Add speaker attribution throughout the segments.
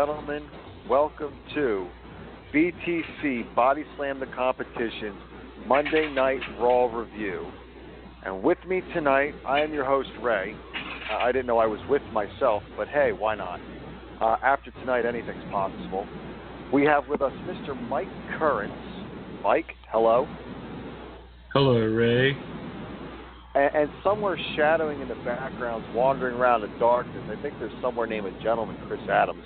Speaker 1: gentlemen, welcome to BTC Body Slam the Competition's Monday Night Raw Review. And with me tonight, I am your host, Ray. I didn't know I was with myself, but hey, why not? After tonight, anything's possible. We have with us Mr. Mike Currents. Mike, hello.
Speaker 2: Hello, Ray.
Speaker 1: And somewhere shadowing in the background, wandering around in darkness, I think there's somewhere named a gentleman, Chris Adams.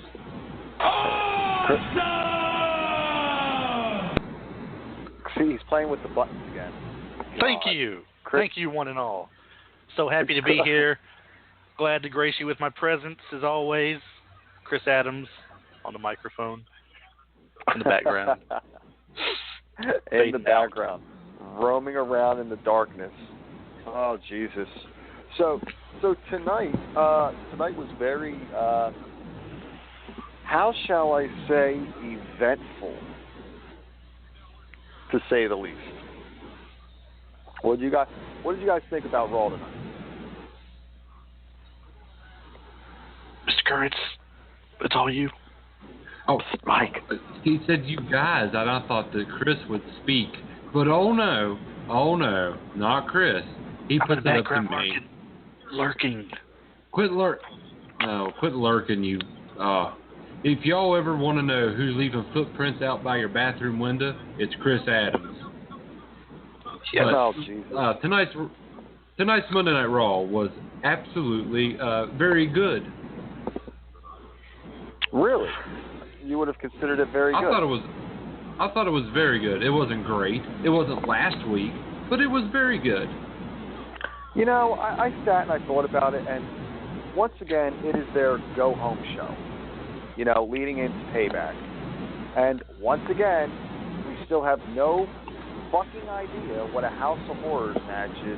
Speaker 1: See, he's playing with the buttons again.
Speaker 3: Thank you. Thank you, one and all. So happy to be here. Glad to grace you with my presence, as always. Chris Adams on the microphone in the background.
Speaker 1: In the background, roaming around in the darkness. Oh, Jesus. So tonight was very, how shall I say, eventful, to say the least. What did you guys think about Raw tonight?
Speaker 3: Mr. Currents, it's all you.
Speaker 2: Oh,
Speaker 3: Mike.
Speaker 2: He said you guys, and I thought that Chris would speak. But oh no, not Chris. He puts it up to me.
Speaker 3: Lurking.
Speaker 2: Quit lurking, you. If y'all ever want to know who's leaving footprints out by your bathroom window, it's Chris Adams.
Speaker 3: Yeah.
Speaker 1: Oh, Jesus.
Speaker 2: Tonight's Monday Night Raw was absolutely very good.
Speaker 1: Really? You would have considered it very good?
Speaker 2: I thought it was very good. It wasn't great. It wasn't last week, but it was very good.
Speaker 1: You know, I sat and I thought about it, and once again, it is their go-home show, you know, leading into Payback. And once again, we still have no fucking idea what a House of Horrors match is.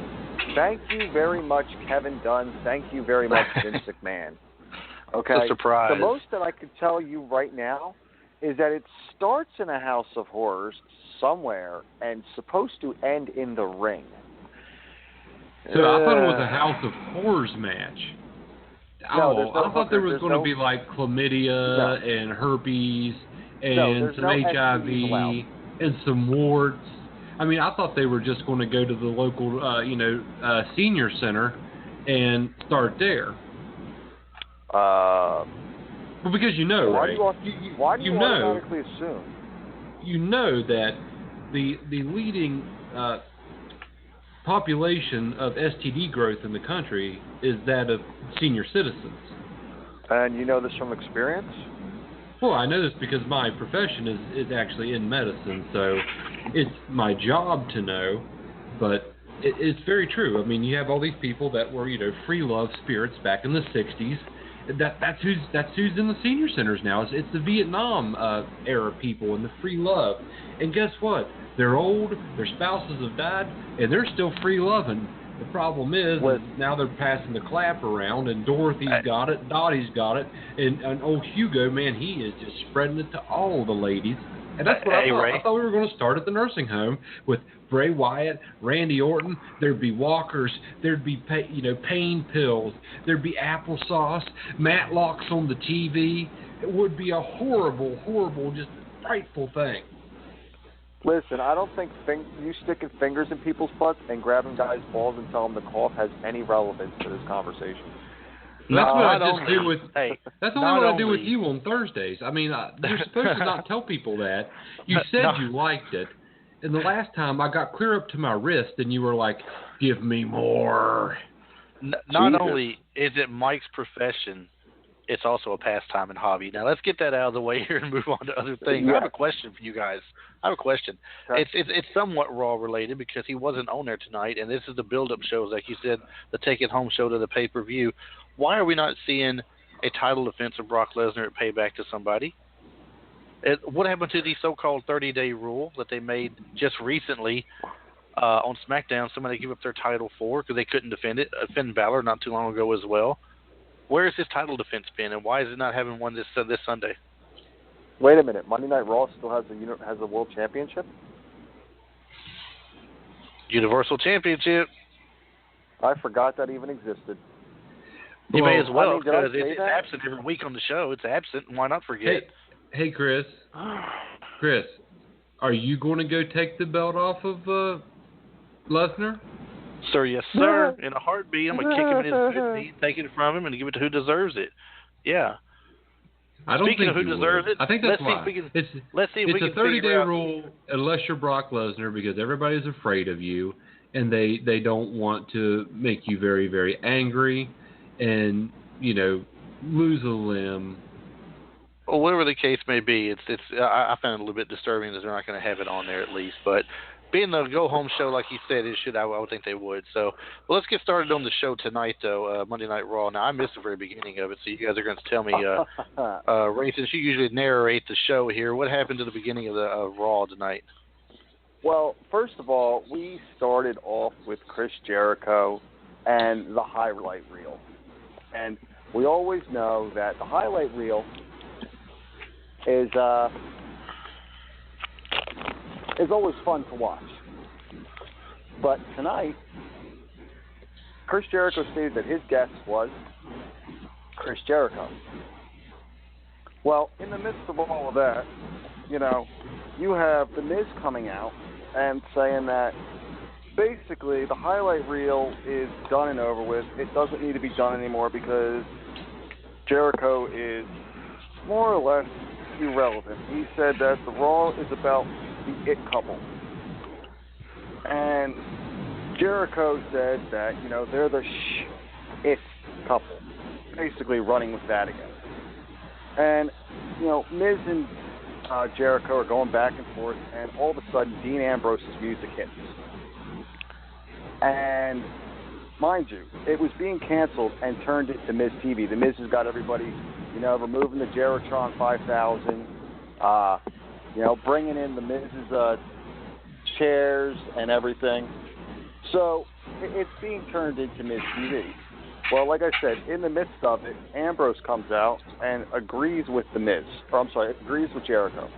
Speaker 1: Thank you very much, Kevin Dunn. Thank you very much, Vince McMahon. Okay?
Speaker 3: It's a surprise.
Speaker 1: The most that I can tell you right now is that it starts in a House of Horrors somewhere and supposed to end in the ring.
Speaker 2: So I thought it was a House of Horrors match.
Speaker 1: No,
Speaker 2: I thought there was going to be like chlamydia and herpes and some HIV and some warts. I mean, I thought they were just going to go to the local, senior center and start there. Well, because you know, right?
Speaker 1: Why do you automatically assume?
Speaker 2: You know that the leading population of STD growth in the country is that of senior citizens. And you know this from experience? Well, I know this because my profession is actually in medicine, so it's my job to know, but it's very true. I mean, you have all these people that were, free love spirits back in the 60s. That's who's in the senior centers now. It's the Vietnam era people and the free love. And guess what? They're old, their spouses have died, and they're still free loving. The problem is now they're passing the clap around, and Dorothy's got it, Dottie's got it, and old Hugo, man, he is just spreading it to all the ladies. And that's what I thought. I thought we were going to start at the nursing home with Bray Wyatt, Randy Orton. There'd be walkers. There'd be pain pills. There'd be applesauce. Matlocks on the TV. It would be a horrible, horrible, just frightful thing.
Speaker 1: Listen, I don't think you sticking fingers in people's butts and grabbing guys' balls and telling them to cough has any relevance to this conversation.
Speaker 2: That's what I just do with. That's only what I do with you on Thursdays. I mean, you're supposed to not tell people that. You said you liked it, and the last time I got clear up to my wrist, and you were like, "Give me more."
Speaker 3: Not only is it Mike's profession, it's also a pastime and hobby. Now let's get that out of the way here and move on to other things. I have a question for you guys. I have a question. Okay. It's somewhat Raw related because he wasn't on there tonight, and this is the build-up shows, like you said, the take-it-home show to the pay-per-view. Why are we not seeing a title defense of Brock Lesnar at Payback to somebody? What happened to the so-called 30-day rule that they made just recently on SmackDown? Somebody gave up their title for because they couldn't defend it. Finn Balor not too long ago as well. Where has his title defense been, and why is it not having one this Sunday?
Speaker 1: Wait a minute. Monday Night Raw still has a World Championship?
Speaker 3: Universal Championship.
Speaker 1: I forgot that even existed.
Speaker 3: You may as well, because it's absent every week on the show. It's absent, and why not forget?
Speaker 2: Hey, Chris. Chris, are you going to go take the belt off of Lesnar?
Speaker 3: Sir, yes, sir. In a heartbeat, I'm going to kick him in his good knee, take it from him, and give it to who deserves it. Yeah. Speaking of who deserves it,
Speaker 2: I think that's why.
Speaker 3: Let's see if we can
Speaker 2: It's a 30-day rule unless you're Brock Lesnar, because everybody's afraid of you, and they don't want to make you very, very angry and, lose a limb.
Speaker 3: Well, whatever the case may be, I found it a little bit disturbing that they're not going to have it on there at least. But being the go-home show, like you said, I would think they would. So, well, let's get started on the show tonight, though, Monday Night Raw. Now, I missed the very beginning of it, so you guys are going to tell me, Ray, since you usually narrate the show here, what happened to the beginning of the Raw tonight?
Speaker 1: Well, first of all, we started off with Chris Jericho and the highlight reel. And we always know that the highlight reel is always fun to watch. But tonight, Chris Jericho stated that his guest was Chris Jericho. Well, in the midst of all of that, you have The Miz coming out and saying that basically the highlight reel is done and over with. It doesn't need to be done anymore because Jericho is more or less irrelevant. He said that the Raw is about the it couple. And Jericho said that, they're the it couple. Basically running with that again. And, Miz and Jericho are going back and forth, and all of a sudden Dean Ambrose's music hits. And mind you, it was being canceled and turned into Miz TV. The Miz has got everybody, removing the Jeritron 5000, bringing in the Miz's chairs and everything. So it's being turned into Miz TV. Well, like I said, in the midst of it, Ambrose comes out and agrees with the Miz. Agrees with Jericho.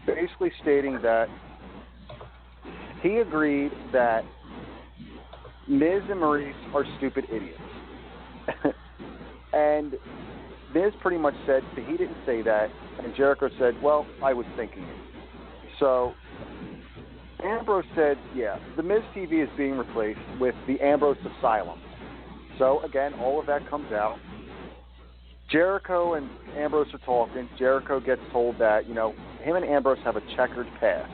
Speaker 1: Basically stating that he agreed that Miz and Maurice are stupid idiots. And Miz pretty much said that he didn't say that, and Jericho said, well, I was thinking it. So Ambrose said, yeah, the Miz TV is being replaced with the Ambrose Asylum. So, again, all of that comes out. Jericho and Ambrose are talking. Jericho gets told that, him and Ambrose have a checkered past.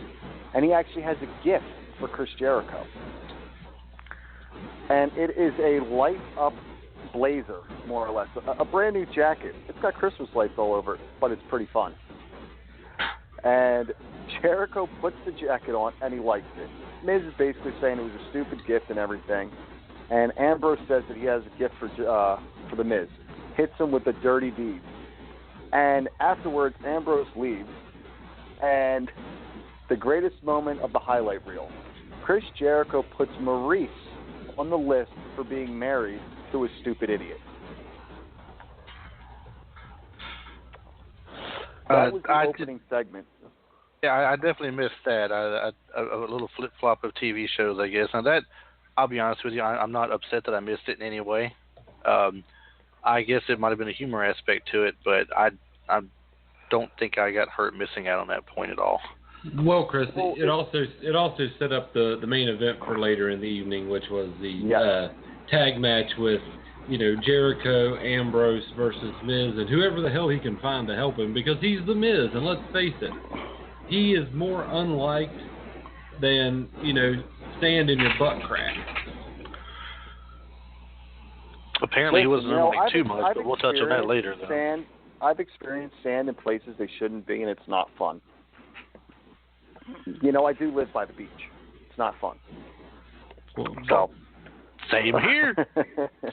Speaker 1: And he actually has a gift for Chris Jericho. And it is a light-up blazer, more or less. A brand new jacket. It's got Christmas lights all over it, but it's pretty fun. And Jericho puts the jacket on, and he likes it. Miz is basically saying it was a stupid gift and everything. And Ambrose says that he has a gift for the Miz. Hits him with the dirty deed. And afterwards, Ambrose leaves. And the greatest moment of the highlight reel, Chris Jericho puts Maurice on the list for being married to a stupid idiot. That was the opening segment.
Speaker 3: Yeah, I definitely missed that. A little flip-flop of TV shows, I guess. Now that, I'll be honest with you, I'm not upset that I missed it in any way. I guess it might have been a humor aspect to it, but I don't think I got hurt missing out on that point at all.
Speaker 2: Well, Chris, it also set up the main event for later in the evening, which was the tag match with Jericho, Ambrose versus Miz, and whoever the hell he can find to help him, because he's the Miz, and let's face it, he is more unliked than stand in your butt crack.
Speaker 3: Apparently, he wasn't unlike too much, but we'll touch on that later, though.
Speaker 1: I've experienced sand in places they shouldn't be, and it's not fun. I do live by the beach. It's not fun. So,
Speaker 3: same here.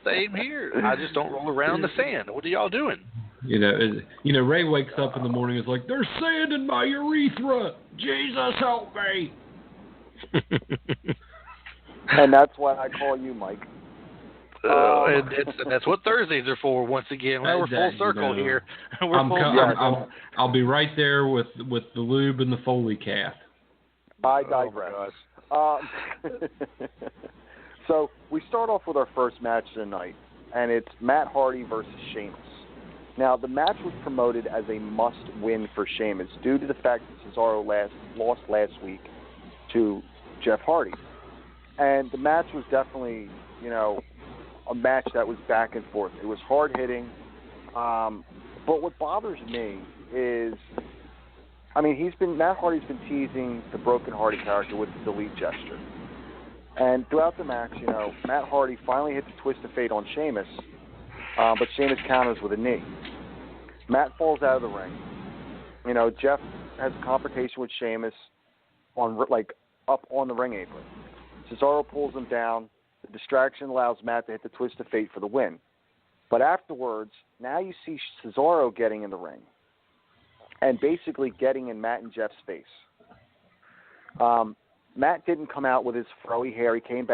Speaker 3: Same here. I just don't roll around in the sand. What are y'all doing?
Speaker 2: Ray wakes up in the morning and is like, "There's sand in my urethra. Jesus help me."
Speaker 1: And that's why I call you Mike.
Speaker 3: And that's what Thursdays are for. Once again, we're full circle here.
Speaker 2: I'll be right there with the lube and the Foley calf.
Speaker 1: I digress. So we start off with our first match tonight, and it's Matt Hardy versus Sheamus. Now, the match was promoted as a must-win for Sheamus due to the fact that Cesaro lost last week to Jeff Hardy. And the match was definitely, a match that was back and forth. It was hard-hitting. But what bothers me is, Matt Hardy's been teasing the Broken Hardy character with the delete gesture. And throughout the match, Matt Hardy finally hits a twist of fate on Sheamus, but Sheamus counters with a knee. Matt falls out of the ring. Jeff has a confrontation with Sheamus up on the ring apron. Cesaro pulls him down. The distraction allows Matt to hit the twist of fate for the win. But afterwards, now you see Cesaro getting in the ring and basically getting in Matt and Jeff's face. Matt didn't come out with his froey hair. He came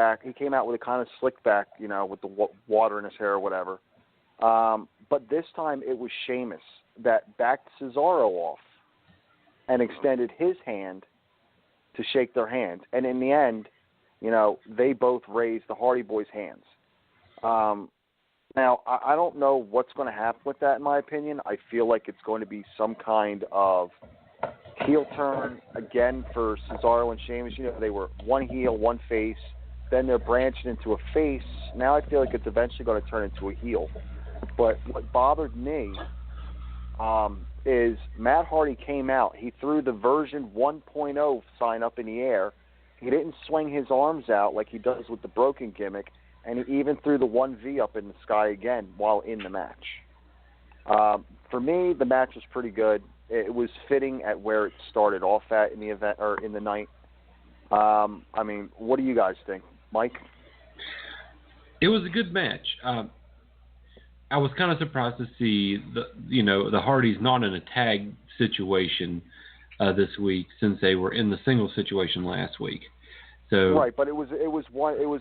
Speaker 1: out with a kind of slicked back, with the water in his hair or whatever. But this time it was Sheamus that backed Cesaro off and extended his hand to shake their hands. And in the end, they both raised the Hardy Boys' hands. Now, I don't know what's going to happen with that, in my opinion. I feel like it's going to be some kind of heel turn again for Cesaro and Sheamus. They were one heel, one face. Then they're branched into a face. Now I feel like it's eventually going to turn into a heel. But what bothered me is Matt Hardy came out. He threw the version 1.0 sign up in the air. He didn't swing his arms out like he does with the broken gimmick. And he even threw the 1V up in the sky again while in the match. For me, the match was pretty good. It was fitting at where it started off at in the event or in the night. What do you guys think, Mike?
Speaker 2: It was a good match. I was kind of surprised to see the Hardys not in a tag situation this week since they were in the single situation last week. So,
Speaker 1: right, but it was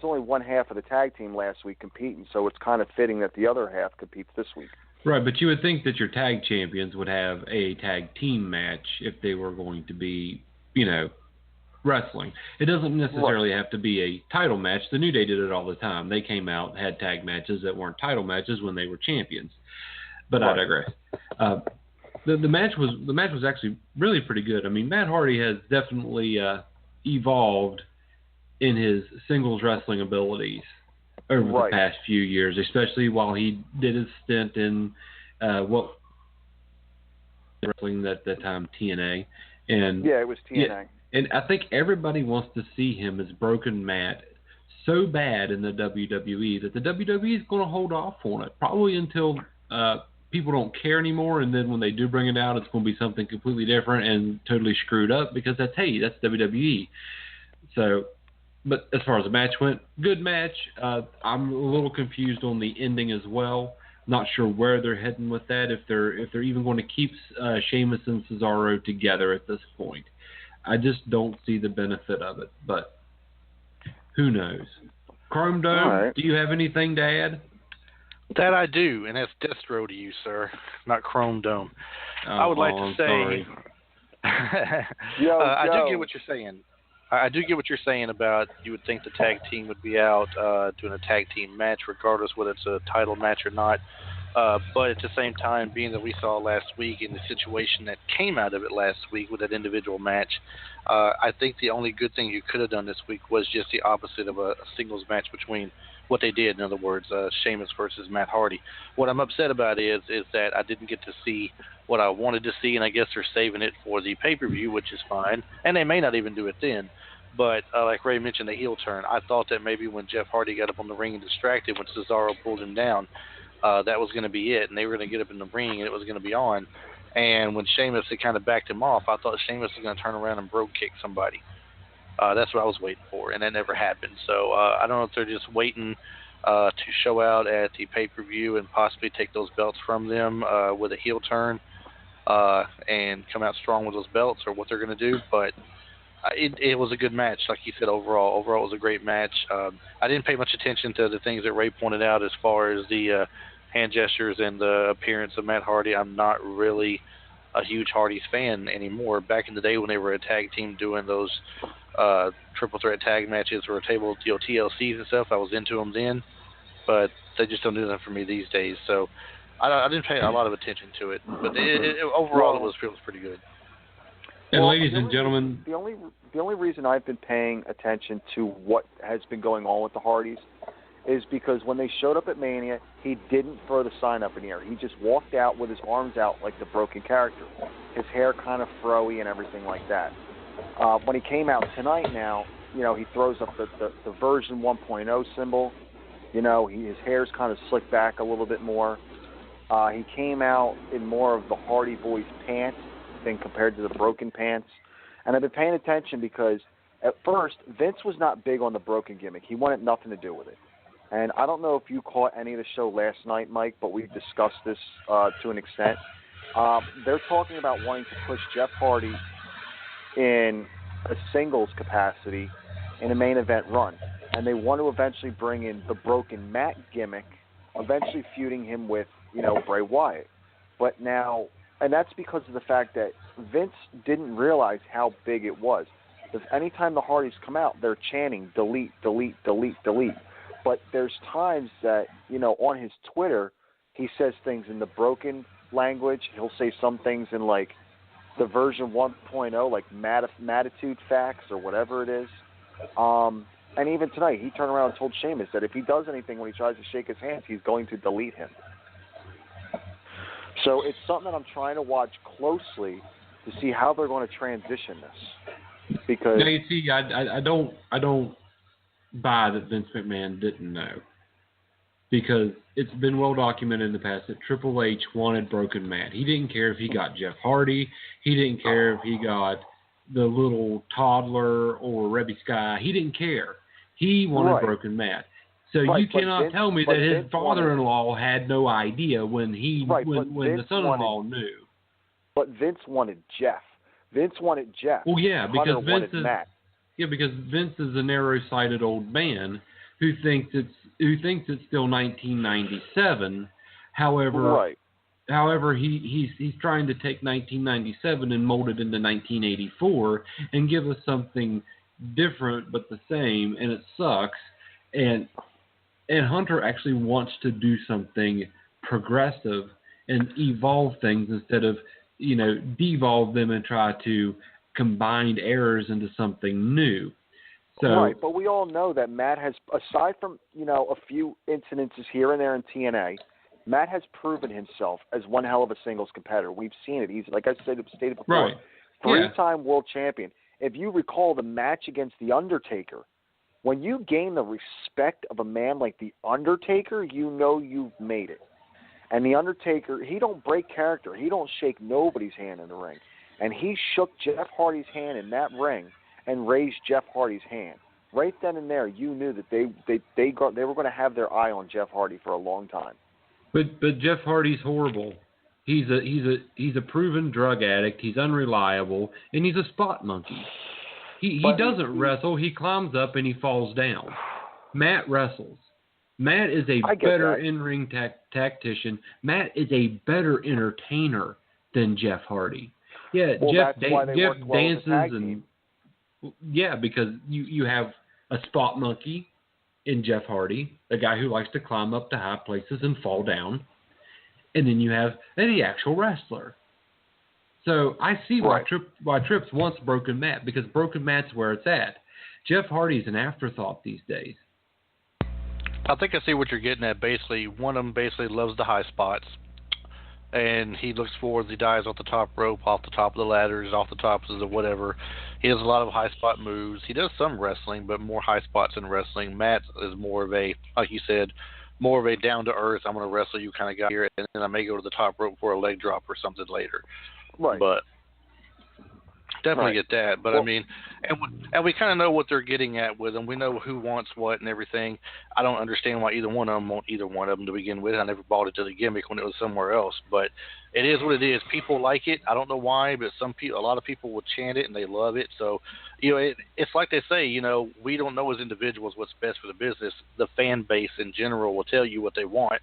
Speaker 1: only one half of the tag team last week competing, so it's kind of fitting that the other half competes this week.
Speaker 2: Right, but you would think that your tag champions would have a tag team match if they were going to be, wrestling. It doesn't necessarily have to be a title match. The New Day did it all the time. They came out, had tag matches that weren't title matches when they were champions. But I digress. The match was actually really pretty good. Matt Hardy has definitely evolved in his singles wrestling abilities over the past few years, especially while he did his stint in wrestling at that time, TNA. And
Speaker 1: it was TNA.
Speaker 2: Yeah, and I think everybody wants to see him as Broken Matt so bad in the WWE that the WWE is going to hold off on it, probably until people don't care anymore, and then when they do bring it out, it's going to be something completely different and totally screwed up because that's WWE. So, but as far as the match went, good match. I'm a little confused on the ending as well. Not sure where they're heading with that. If they're even going to keep Sheamus and Cesaro together at this point, I just don't see the benefit of it. But who knows? Chrome Dome, Do you have anything to add?
Speaker 3: That I do, and that's Destro to you, sir, not Chrome Dome. I would like to say, I do get what you're saying. I do get what you're saying about you would think the tag team would be out doing a tag team match, regardless whether it's a title match or not. But at the same time, being that we saw last week in the situation that came out of it last week with that individual match, I think the only good thing you could have done this week was just the opposite of a singles match between what they did. In other words, Sheamus versus Matt Hardy. What I'm upset about is that I didn't get to see what I wanted to see, and I guess they're saving it for the pay-per-view, which is fine. And they may not even do it then. But like Ray mentioned, the heel turn, I thought that maybe when Jeff Hardy got up on the ring and distracted, when Cesaro pulled him down, that was going to be it, and they were going to get up in the ring, and it was going to be on. And when Sheamus had kind of backed him off, I thought Sheamus was going to turn around and brogue kick somebody. That's what I was waiting for, and that never happened. So I don't know if they're just waiting to show out at the pay-per-view and possibly take those belts from them with a heel turn and come out strong with those belts, or what they're going to do. But it was a good match, like you said, overall. Overall, it was a great match. I didn't pay much attention to the things that Ray pointed out as far as the hand gestures and the appearance of Matt Hardy. I'm not really a huge Hardy's fan anymore. Back in the day when they were a tag team doing those triple threat tag matches or TLCs and stuff, I was into them then. but they just don't do that for me these days. So I didn't pay a lot of attention to it, but overall it was pretty good.
Speaker 2: And ladies and gentlemen,
Speaker 1: the only reason I've been paying attention to what has been going on with the Hardys is because when they showed up at Mania, he didn't throw the sign up in the air. He just walked out with his arms out like the Broken character. His hair kind of froey and everything like that. When he came out tonight now, he throws up the version 1.0 symbol. His hair's kind of slicked back a little bit more. He came out in more of the Hardy Boys pants than compared to the Broken pants. And I've been paying attention because at first, Vince was not big on the Broken gimmick. He wanted nothing to do with it. And I don't know if you caught any of the show last night, Mike, but we discussed this to an extent. They're talking about wanting to push Jeff Hardy in a singles capacity in a main event run. And they want to eventually bring in the Broken Matt gimmick, eventually feuding him with, Bray Wyatt. But now, and that's because of the fact that Vince didn't realize how big it was. Because anytime the Hardys come out, they're chanting, delete, delete, delete, delete. But there's times that, on his Twitter, he says things in the Broken language. He'll say some things in, like, the version 1.0, like Matitude Facts or whatever it is. And even tonight, he turned around and told Sheamus that if he does anything when he tries to shake his hands, he's going to delete him. So it's something that I'm trying to watch closely to see how they're going to transition this. Because
Speaker 2: now, you see, I don't buy that Vince McMahon didn't know, because it's been well documented in the past that Triple H wanted Broken Matt. He didn't care if he got Jeff Hardy. He didn't care if he got the little toddler or Rebby Sky. He didn't care. He wanted Broken Matt. So you cannot tell me that his father-in-law had no idea when when the son-in-law knew.
Speaker 1: But Vince wanted Jeff. Vince wanted Jeff.
Speaker 2: Well, yeah, because
Speaker 1: Vince is
Speaker 2: Matt. Yeah, because Vince is a narrow-sighted old man who thinks it's still 1997. However, he's trying to take 1997 and mold it into 1984 and give us something different but the same, and it sucks. And Hunter actually wants to do something progressive and evolve things instead of, devolve them and try to combine errors into something new. So,
Speaker 1: but we all know that Matt has, aside from, a few incidences here and there in TNA, Matt has proven himself as one hell of a singles competitor. We've seen it. He's, like I stated before, three-time world champion. If you recall the match against The Undertaker, when you gain the respect of a man like The Undertaker, you know you've made it. And The Undertaker, he don't break character. He don't shake nobody's hand in the ring. And he shook Jeff Hardy's hand in that ring and raised Jeff Hardy's hand. Right then and there, you knew that they were going to have their eye on Jeff Hardy for a long time.
Speaker 2: But Jeff Hardy's horrible. He's a proven drug addict. He's unreliable, and he's a spot monkey. He doesn't wrestle. He climbs up and he falls down. Matt wrestles. Matt is a better in-ring tactician. Matt is a better entertainer than Jeff Hardy. Yeah, Jeff dances and because you have a spot monkey in Jeff Hardy, a guy who likes to climb up to high places and fall down, and then you have the actual wrestler. So I see why Trips wants Broken Matt, because Broken Matt's where it's at. Jeff Hardy's an afterthought these days.
Speaker 3: I think I see what you're getting at. Basically, one of them basically loves the high spots, and he looks forward. He dives off the top rope, off the top of the ladders, off the tops of whatever. He does a lot of high spot moves. He does some wrestling, but more high spots in wrestling. Matt is more of a, like you said, more of a down to earth, I'm going to wrestle you kind of guy here, and then I may go to the top rope for a leg drop or something later.
Speaker 1: Right.
Speaker 3: But definitely get that. But I mean, and we kind of know what they're getting at with them. We know who wants what and everything. I don't understand why either one of them want either one of them to begin with. I never bought it to the gimmick when it was somewhere else. But it is what it is. People like it. I don't know why, but a lot of people will chant it and they love it. So, it's like they say, we don't know as individuals what's best for the business. The fan base in general will tell you what they want.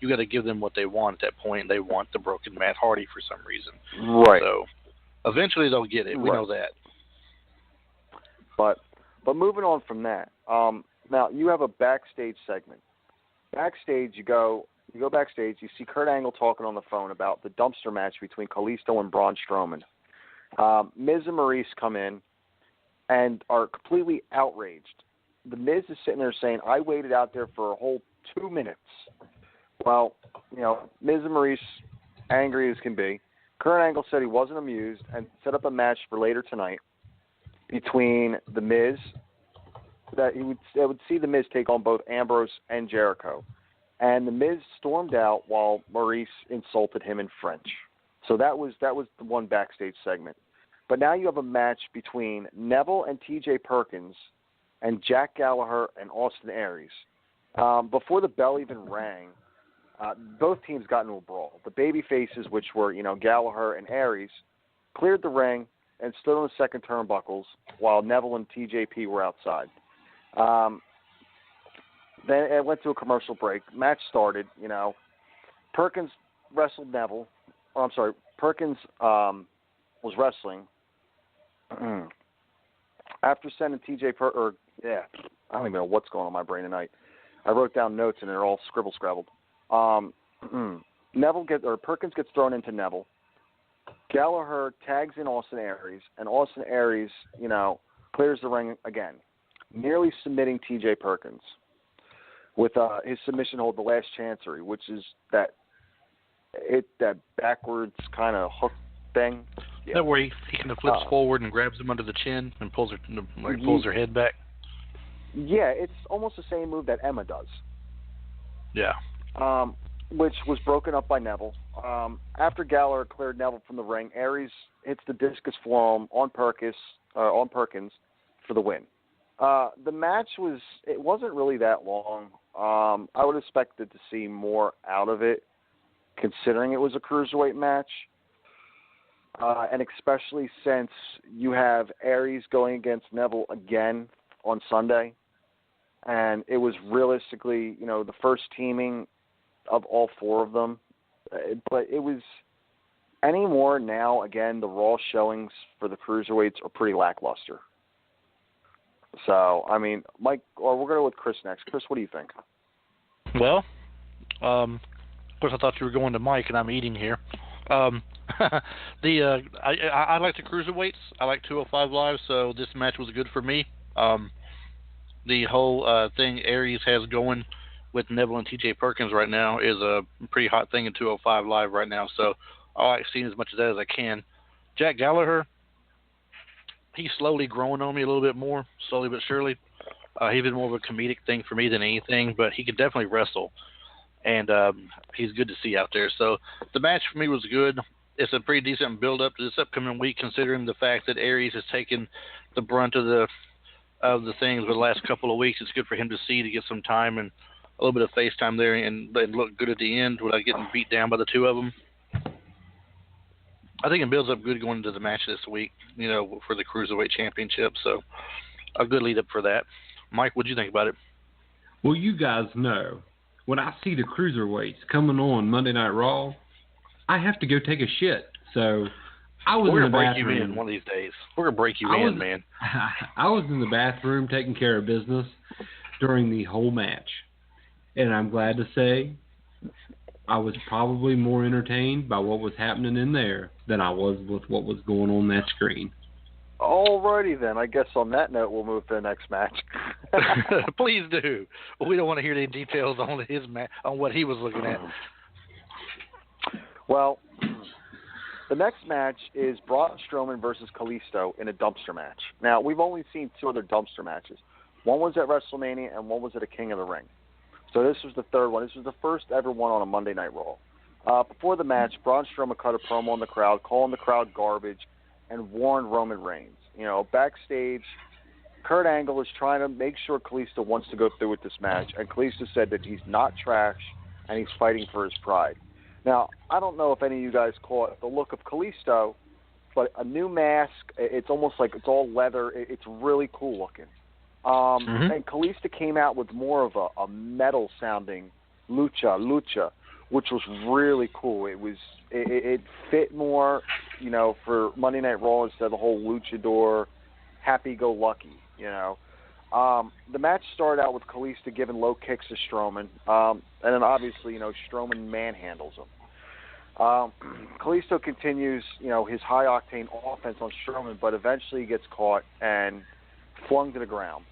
Speaker 3: You got to give them what they want at that point. And they want the Broken Matt Hardy for some reason.
Speaker 1: Right.
Speaker 3: So eventually they'll get it. We know that.
Speaker 1: But moving on from that, now you have a backstage segment Backstage, you go backstage, you see Kurt Angle talking on the phone about the dumpster match between Kalisto and Braun Strowman. Miz and Maurice come in and are completely outraged. The Miz is sitting there saying, I waited out there for a whole 2 minutes. Well, Miz and Maurice, angry as can be. Kurt Angle said he wasn't amused and set up a match for later tonight between the Miz, that he would see the Miz take on both Ambrose and Jericho. And the Miz stormed out while Maurice insulted him in French. So that was the one backstage segment. But now you have a match between Neville and T.J. Perkins and Jack Gallagher and Austin Aries. Before the bell even rang, both teams got into a brawl. The baby faces, which were Gallagher and Aries, cleared the ring and stood on the second turnbuckles while Neville and TJP were outside. Then it went to a commercial break. Match started. Perkins wrestled Neville. Perkins was wrestling. After sending I don't even know what's going on in my brain tonight. I wrote down notes and they're all scrabbled. Perkins gets thrown into Neville. Gallagher tags in Austin Aries, and Austin Aries, clears the ring again, nearly submitting T.J. Perkins with his submission hold, the last chancery, which is that backwards kind of hook thing. Yeah.
Speaker 3: That where he kind of flips forward and grabs him under the chin and pulls her head back.
Speaker 1: Yeah, it's almost the same move that Emma does.
Speaker 3: Yeah.
Speaker 1: Which was broken up by Neville. After Gallagher cleared Neville from the ring, Aries hits the discus forearm on Perkins for the win. The match wasn't really that long. I would have expected to see more out of it, considering it was a cruiserweight match. And especially since you have Aries going against Neville again on Sunday. And it was realistically, the first teaming of all four of them. But it was anymore now, again, the Raw showings for the cruiserweights are pretty lackluster. So, Mike, or we're going to go with Chris next. Chris, what do you think?
Speaker 3: Well, of course, I thought you were going to Mike, and I'm eating here. I like the cruiserweights. I like 205 Live, so this match was good for me. The whole thing Aries has going with Neville and T.J. Perkins right now is a pretty hot thing in 205 Live right now, so I like seeing as much of that as I can. Jack Gallagher, he's slowly growing on me a little bit more, slowly but surely. He's been more of a comedic thing for me than anything, but he can definitely wrestle, and he's good to see out there. So the match for me was good. It's a pretty decent build-up to this upcoming week, considering the fact that Aries has taken the brunt of the things for the last couple of weeks. It's good for him to get some time and a little bit of face time there and look good at the end without getting beat down by the two of them. I think it builds up good going into the match this week, for the Cruiserweight Championship. So a good lead up for that. Mike, what do you think about it?
Speaker 2: Well, you guys know, when I see the Cruiserweights coming on Monday Night Raw, I have to go take a shit. So I was
Speaker 3: We're
Speaker 2: in the
Speaker 3: gonna
Speaker 2: bathroom.
Speaker 3: break you in one of these days. We're going to break you in, man.
Speaker 2: I was in the bathroom taking care of business during the whole match. And I'm glad to say I was probably more entertained by what was happening in there than I was with what was going on that screen.
Speaker 1: Alrighty then. I guess on that note, we'll move to the next match.
Speaker 3: Please do. We don't want to hear any details on on what he was looking at.
Speaker 1: Well, the next match is Braun Strowman versus Kalisto in a dumpster match. Now, we've only seen two other dumpster matches. One was at WrestleMania and one was at a King of the Ring. So this was the third one. This was the first ever one on a Monday Night Raw. Before the match, Braun Strowman cut a promo on the crowd, calling the crowd garbage, and warned Roman Reigns. Backstage, Kurt Angle is trying to make sure Kalisto wants to go through with this match, and Kalisto said that he's not trash and he's fighting for his pride. Now, I don't know if any of you guys caught the look of Kalisto, but a new mask, it's almost like it's all leather. It's really cool looking. And Kalisto came out with more of a metal-sounding lucha, which was really cool. It fit more, for Monday Night Raw instead of the whole luchador, happy-go-lucky, The match started out with Kalisto giving low kicks to Strowman, and then obviously, Strowman manhandles him. Kalisto continues, his high-octane offense on Strowman, but eventually he gets caught and flung to the ground.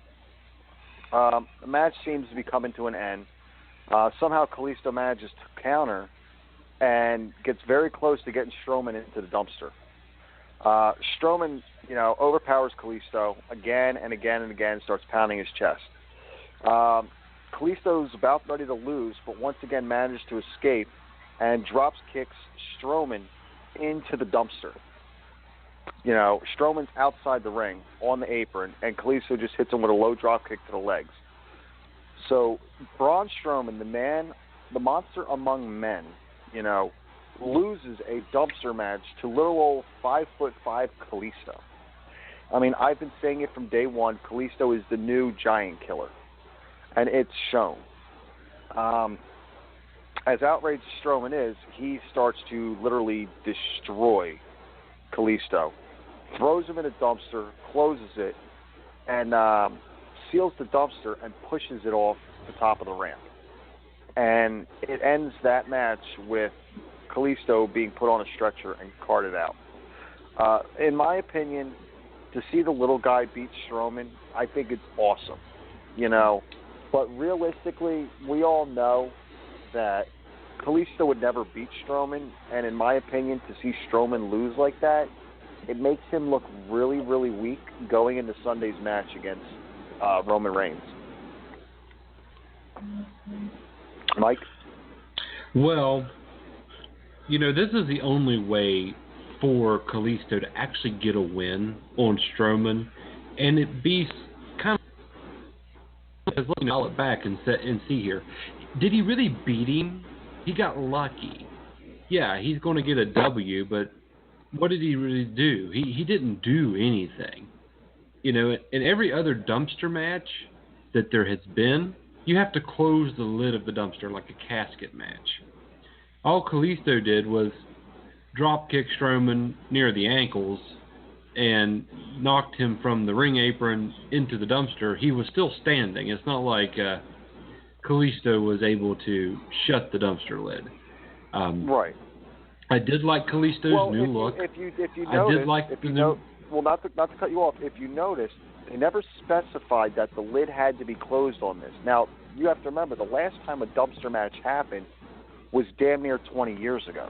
Speaker 1: The match seems to be coming to an end. Somehow Kalisto manages to counter and gets very close to getting Strowman into the dumpster. Strowman, overpowers Kalisto again and again and again, starts pounding his chest. Kalisto's about ready to lose, but once again manages to escape and drops kicks Strowman into the dumpster. Strowman's outside the ring on the apron, and Kalisto just hits him with a low drop kick to the legs. So Braun Strowman, the monster among men, loses a dumpster match to little old 5'5" Kalisto. I mean, I've been saying it from day one. Kalisto is the new giant killer, and it's shown. As outraged as Strowman is, he starts to literally destroy Kalisto, throws him in a dumpster, closes it, and seals the dumpster and pushes it off the top of the ramp. And it ends that match with Kalisto being put on a stretcher and carted out. In my opinion, to see the little guy beat Strowman, I think it's awesome. But realistically, we all know that Kalisto would never beat Strowman, and in my opinion, to see Strowman lose like that, it makes him look really, really weak going into Sunday's match against Roman Reigns. Mike?
Speaker 2: Well, this is the only way for Kalisto to actually get a win on Strowman, and it be kind of, let me dial it back and see here. Did he really beat him? He got lucky. Yeah, he's going to get a W, but what did he really do? He didn't do anything. In every other dumpster match that there has been, you have to close the lid of the dumpster like a casket match. All Kalisto did was drop kick Strowman near the ankles and knocked him from the ring apron into the dumpster. He was still standing. It's not like Kalisto was able to shut the dumpster lid.
Speaker 1: Right.
Speaker 2: I did like Kalisto's new look.
Speaker 1: If you notice,
Speaker 2: I did like the new.
Speaker 1: Well, not to cut you off. If you notice, they never specified that the lid had to be closed on this. Now, you have to remember, the last time a dumpster match happened was damn near 20 years ago.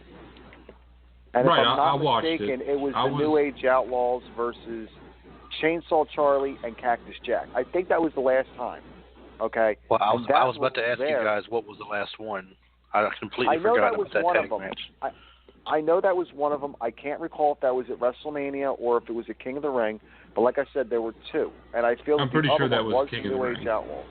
Speaker 1: And
Speaker 2: right,
Speaker 1: if I'm not
Speaker 2: it
Speaker 1: mistaken, it was the New Age Outlaws versus Chainsaw Charlie and Cactus Jack. I think that was the last time. Okay.
Speaker 3: Well, I was about to ask you guys what was the last one. I completely forgot about that tag match.
Speaker 1: I know that was one of them. I can't recall if that was at WrestleMania or if it was at King of the Ring. But like I said, there were two, and I feel
Speaker 2: I'm pretty sure that was
Speaker 1: the
Speaker 2: King of the
Speaker 1: New
Speaker 2: Ring.
Speaker 1: Age Outlaws.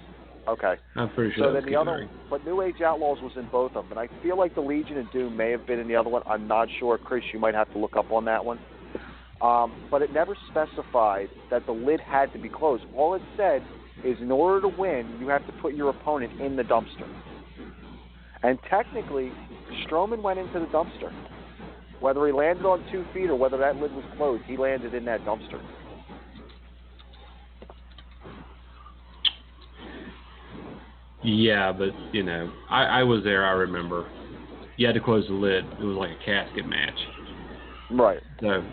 Speaker 1: Okay.
Speaker 2: I'm pretty sure.
Speaker 1: So then the other, but New Age Outlaws was in both of them, and I feel like the Legion of Doom may have been in the other one. I'm not sure, Chris. You might have to look up on that one. But it never specified that the lid had to be closed. All it said is, in order to win, you have to put your opponent in the dumpster. And technically, Strowman went into the dumpster. Whether he landed on 2 feet or whether that lid was closed, he landed in that dumpster.
Speaker 2: Yeah, but, I was there, I remember. You had to close the lid. It was like a casket match.
Speaker 1: Right.
Speaker 2: So,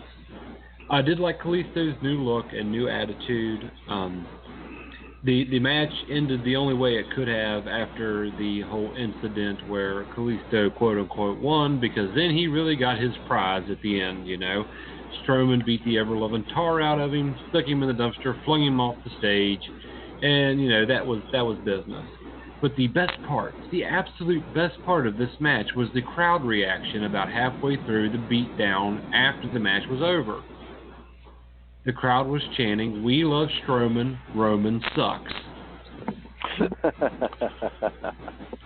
Speaker 2: I did like Kalisto's new look and new attitude. The match ended the only way it could have after the whole incident where Kalisto, quote-unquote, won, because then he really got his prize at the end, Strowman beat the ever-loving tar out of him, stuck him in the dumpster, flung him off the stage, and, that was business. But the best part, the absolute best part of this match was the crowd reaction about halfway through the beatdown after the match was over. The crowd was chanting, "We love Strowman, Roman sucks."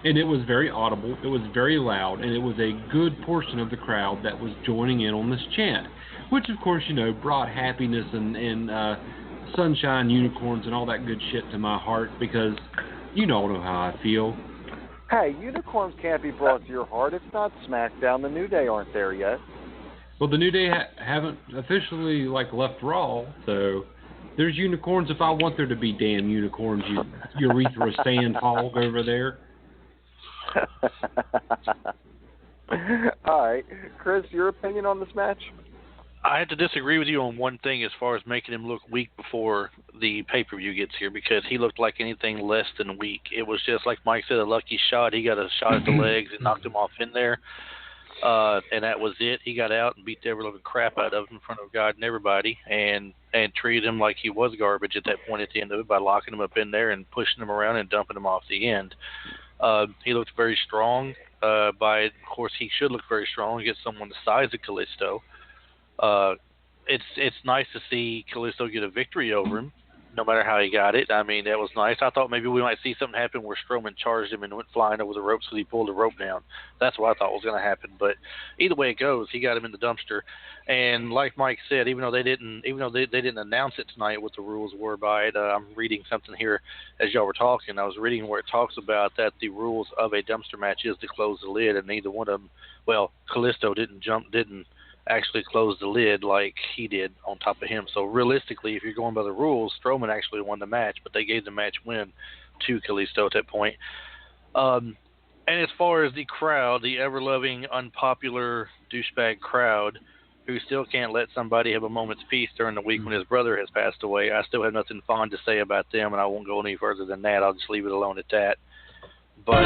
Speaker 2: And it was very audible, it was very loud, and it was a good portion of the crowd that was joining in on this chant, which of course, brought happiness and sunshine, unicorns, and all that good shit to my heart, because you all know how I feel.
Speaker 1: Hey, unicorns can't be brought to your heart. It's not SmackDown. The New Day aren't there yet.
Speaker 2: Well, the New Day haven't officially left Raw, so There's unicorns if I want there to be damn unicorns, you urethra sand hog over there.
Speaker 1: All right. Chris, your opinion on this match?
Speaker 3: I have to disagree with you on one thing as far as making him look weak before the pay-per-view gets here, because he looked like anything less than weak. It was just like Mike said, a lucky shot. He got a shot at the legs and knocked him off in there, and that was it. He got out and beat the ever-living crap out of him in front of God and everybody, and treated him like he was garbage at that point at the end of it by locking him up in there and pushing him around and dumping him off the end. He looked very strong. Of course, he should look very strong against someone the size of Kalisto. It's nice to see Kalisto get a victory over him, no matter how he got it. I mean, that was nice. I thought maybe we might see something happen where Strowman charged him and went flying over the ropes because he pulled the rope down. That's what I thought was going to happen. But either way it goes, he got him in the dumpster. And like Mike said, even though they didn't announce it tonight what the rules were by it, I'm reading something here as y'all were talking. I was reading where it talks about that the rules of a dumpster match is to close the lid, and neither one of them. Well, Kalisto didn't actually close the lid like he did on top of him. So realistically, if you're going by the rules, Strowman actually won the match, but they gave the match win to Kalisto at that point. And as far as the crowd, the ever-loving, unpopular douchebag crowd who still can't let somebody have a moment's peace during the week when his brother has passed away, I still have nothing fond to say about them, and I won't go any further than that. I'll just leave it alone at that. But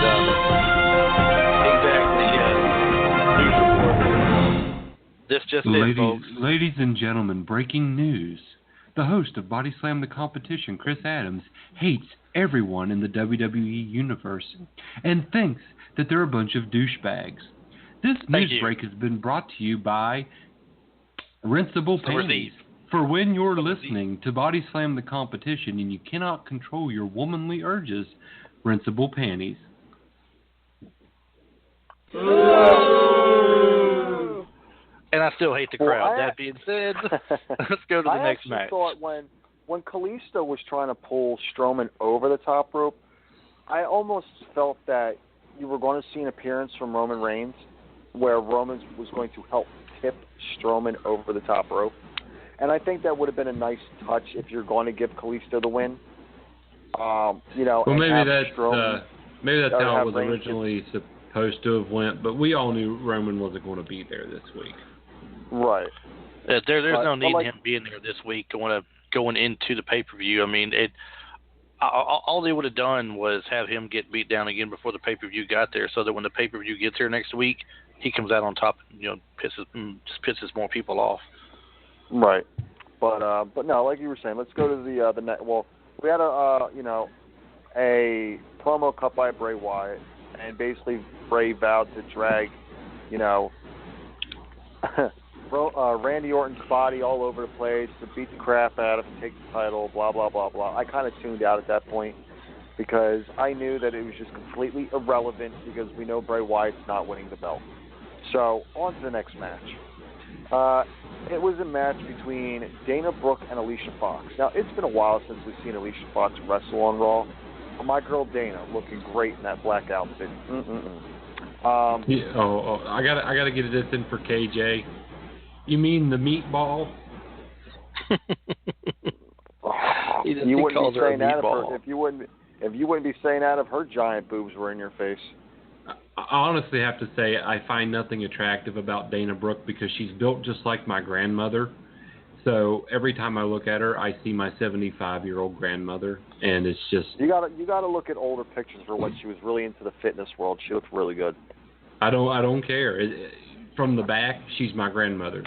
Speaker 3: this just it, folks.
Speaker 2: Ladies and gentlemen, breaking news. The host of Body Slam the Competition, Chris Adams, hates everyone in the WWE Universe and thinks that they're a bunch of douchebags. This news break has been brought to you by Rinsable Panties. For when you're listening to Body Slam the Competition and you cannot control your womanly urges, Rinsable Panties.
Speaker 3: And I still hate the crowd. That being said, let's go to the next match.
Speaker 1: I thought when Kalisto was trying to pull Strowman over the top rope, I almost felt that you were going to see an appearance from Roman Reigns where Roman was going to help tip Strowman over the top rope. And I think that would have been a nice touch if you're going to give Kalisto the win.
Speaker 2: Well, maybe that's how it was originally supposed to have went, but we all knew Roman wasn't going to be there this week.
Speaker 1: Right.
Speaker 3: There's no need in him being there this week going into the pay-per-view. I mean, all they would have done was have him get beat down again before the pay-per-view got there, so that when the pay-per-view gets here next week, he comes out on top and pisses more people off.
Speaker 1: Right. But no, like you were saying, let's go to the net. Well, we had a promo cut by Bray Wyatt, and basically Bray vowed to drag, Randy Orton's body all over the place, to beat the crap out of him, take the title, blah, blah, blah, blah. I kind of tuned out at that point because I knew that it was just completely irrelevant because we know Bray Wyatt's not winning the belt. So, on to the next match. It was a match between Dana Brooke and Alicia Fox. Now, it's been a while since we've seen Alicia Fox wrestle on Raw. But my girl Dana looking great in that black outfit.
Speaker 2: I gotta get this in for KJ. You mean the meatball?
Speaker 1: You wouldn't be saying that if you wouldn't be saying that if her giant boobs were in your face.
Speaker 2: I honestly have to say I find nothing attractive about Dana Brooke because she's built just like my grandmother. So every time I look at her, I see my 75-year-old grandmother, and it's just
Speaker 1: you gotta look at older pictures for when she was really into the fitness world. She looked really good.
Speaker 2: I don't care. From the back, she's my grandmother.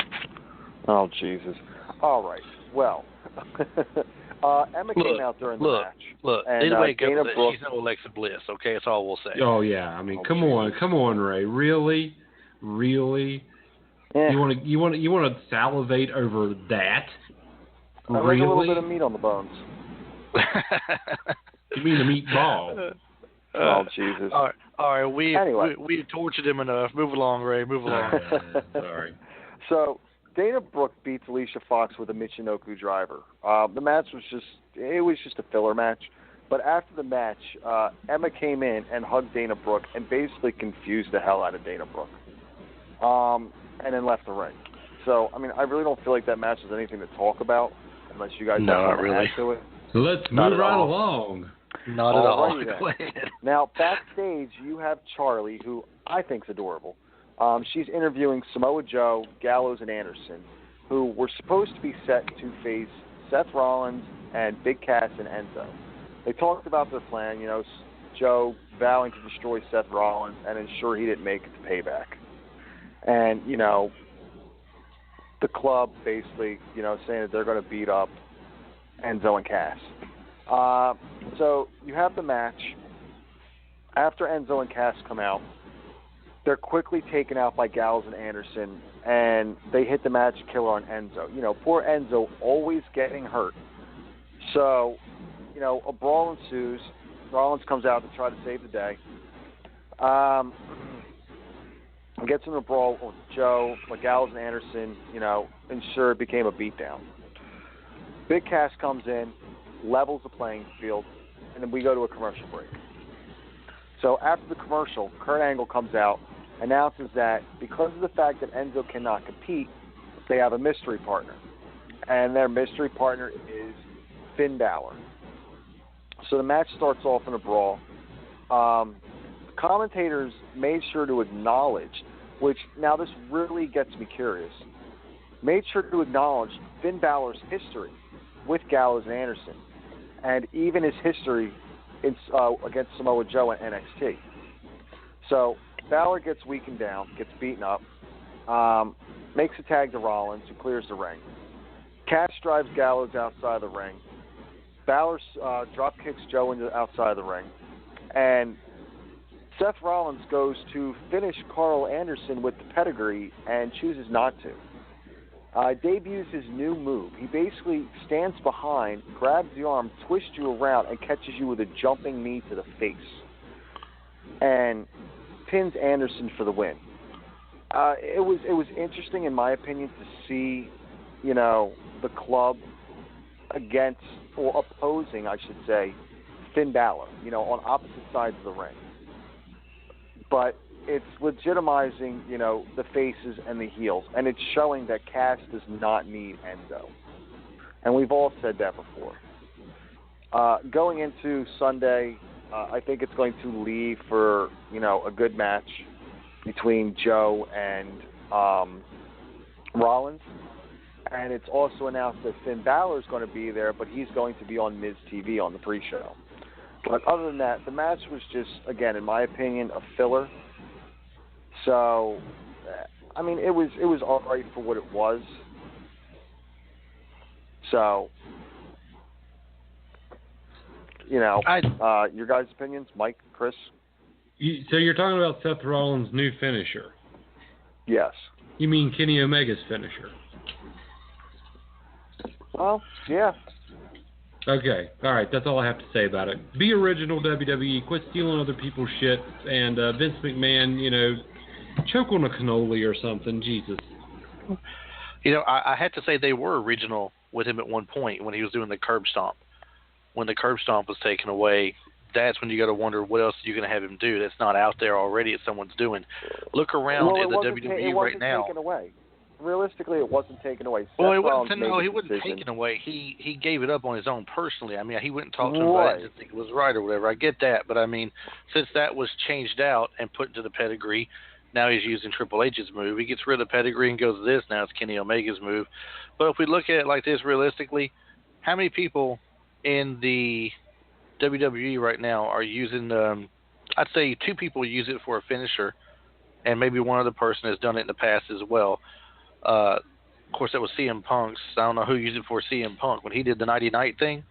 Speaker 1: Oh Jesus! All right. Well, Emma came out during the match.
Speaker 3: Look, anyway, Dana Brooke, she's no Alexa Bliss. Okay, that's all we'll say.
Speaker 2: Oh yeah, I mean, come on, Ray, really?
Speaker 1: Yeah.
Speaker 2: You want to salivate over that?
Speaker 1: I like a little bit of meat on the bones.
Speaker 2: You mean the meatball?
Speaker 1: Oh Jesus!
Speaker 3: All right. We tortured him enough. Move along, Ray. Move along.
Speaker 2: Sorry.
Speaker 1: So Dana Brooke beats Alicia Fox with a Michinoku driver. The match was just a filler match. But after the match, Emma came in and hugged Dana Brooke and basically confused the hell out of Dana Brooke. And then left the ring. So, I mean, I really don't feel like that match is anything to talk about unless you guys
Speaker 3: not
Speaker 1: really. Add to it.
Speaker 2: Let's move right along.
Speaker 3: Not at all.
Speaker 1: Go ahead. Now, backstage, you have Charlie, who I think is adorable. She's interviewing Samoa Joe, Gallows, and Anderson, who were supposed to be set to face Seth Rollins and Big Cass and Enzo. They talked about their plan, Joe vowing to destroy Seth Rollins and ensure he didn't make it to Payback. And, the club basically, saying that they're going to beat up Enzo and Cass. So you have the match. After Enzo and Cass come out, they're quickly taken out by Gallows and Anderson, and they hit the magic killer on Enzo. Poor Enzo always getting hurt. So, a brawl ensues. Rollins comes out to try to save the day. Gets in a brawl with Joe, but Gallows and Anderson, ensure it became a beatdown. Big Cass comes in, levels the playing field, and then we go to a commercial break. So after the commercial, Kurt Angle comes out, announces that because of the fact that Enzo cannot compete, they have a mystery partner. And their mystery partner is Finn Balor. So the match starts off in a brawl. Commentators made sure to acknowledge, which now this really gets me curious, made sure to acknowledge Finn Balor's history with Gallows and Anderson, and even his history against Samoa Joe and NXT. So Balor gets weakened down, gets beaten up, makes a tag to Rollins, who clears the ring. Cass drives Gallows outside the ring. Balor drop kicks Joe into outside of the ring, and Seth Rollins goes to finish Carl Anderson with the pedigree and chooses not to. Debuts his new move. He basically stands behind, grabs the arm, twists you around, and catches you with a jumping knee to the face, and pins Anderson for the win. It was interesting, in my opinion, to see, the club against, or opposing, I should say, Finn Balor, on opposite sides of the ring. But it's legitimizing, the faces and the heels, and it's showing that Cass does not need Enzo. And we've all said that before. Going into Sunday, I think it's going to leave for, a good match between Joe and Rollins. And it's also announced that Finn Balor is going to be there, but he's going to be on Miz TV on the pre-show. But other than that, the match was just, again, in my opinion, a filler. So, I mean, it was all right for what it was. So, your guys' opinions, Mike, Chris?
Speaker 2: So you're talking about Seth Rollins' new finisher?
Speaker 1: Yes.
Speaker 2: You mean Kenny Omega's finisher?
Speaker 1: Well, yeah.
Speaker 2: Okay, all right, that's all I have to say about it. Be original, WWE. Quit stealing other people's shit. And Vince McMahon, choke on a cannoli or something. Jesus.
Speaker 3: I had to say they were original with him at one point when he was doing the curb stomp. When the curb stomp was taken away, that's when you got to wonder what else you're going to have him do that's not out there already that someone's doing. Look around at the WWE right now.
Speaker 1: Taken away. Realistically, it wasn't taken away.
Speaker 3: Well, he wasn't taken away. He gave it up on his own personally. I mean, he wouldn't talk to him about it and think it was right or whatever. I get that. But, I mean, since that was changed out and put into the pedigree, now he's using Triple H's move. He gets rid of the pedigree and goes to this. Now it's Kenny Omega's move. But if we look at it like this realistically, how many people in the WWE right now are using I'd say two people use it for a finisher, and maybe one other person has done it in the past as well. Of course, that was CM Punk's. I don't know who used it for CM Punk. When he did the Nighty Night thing,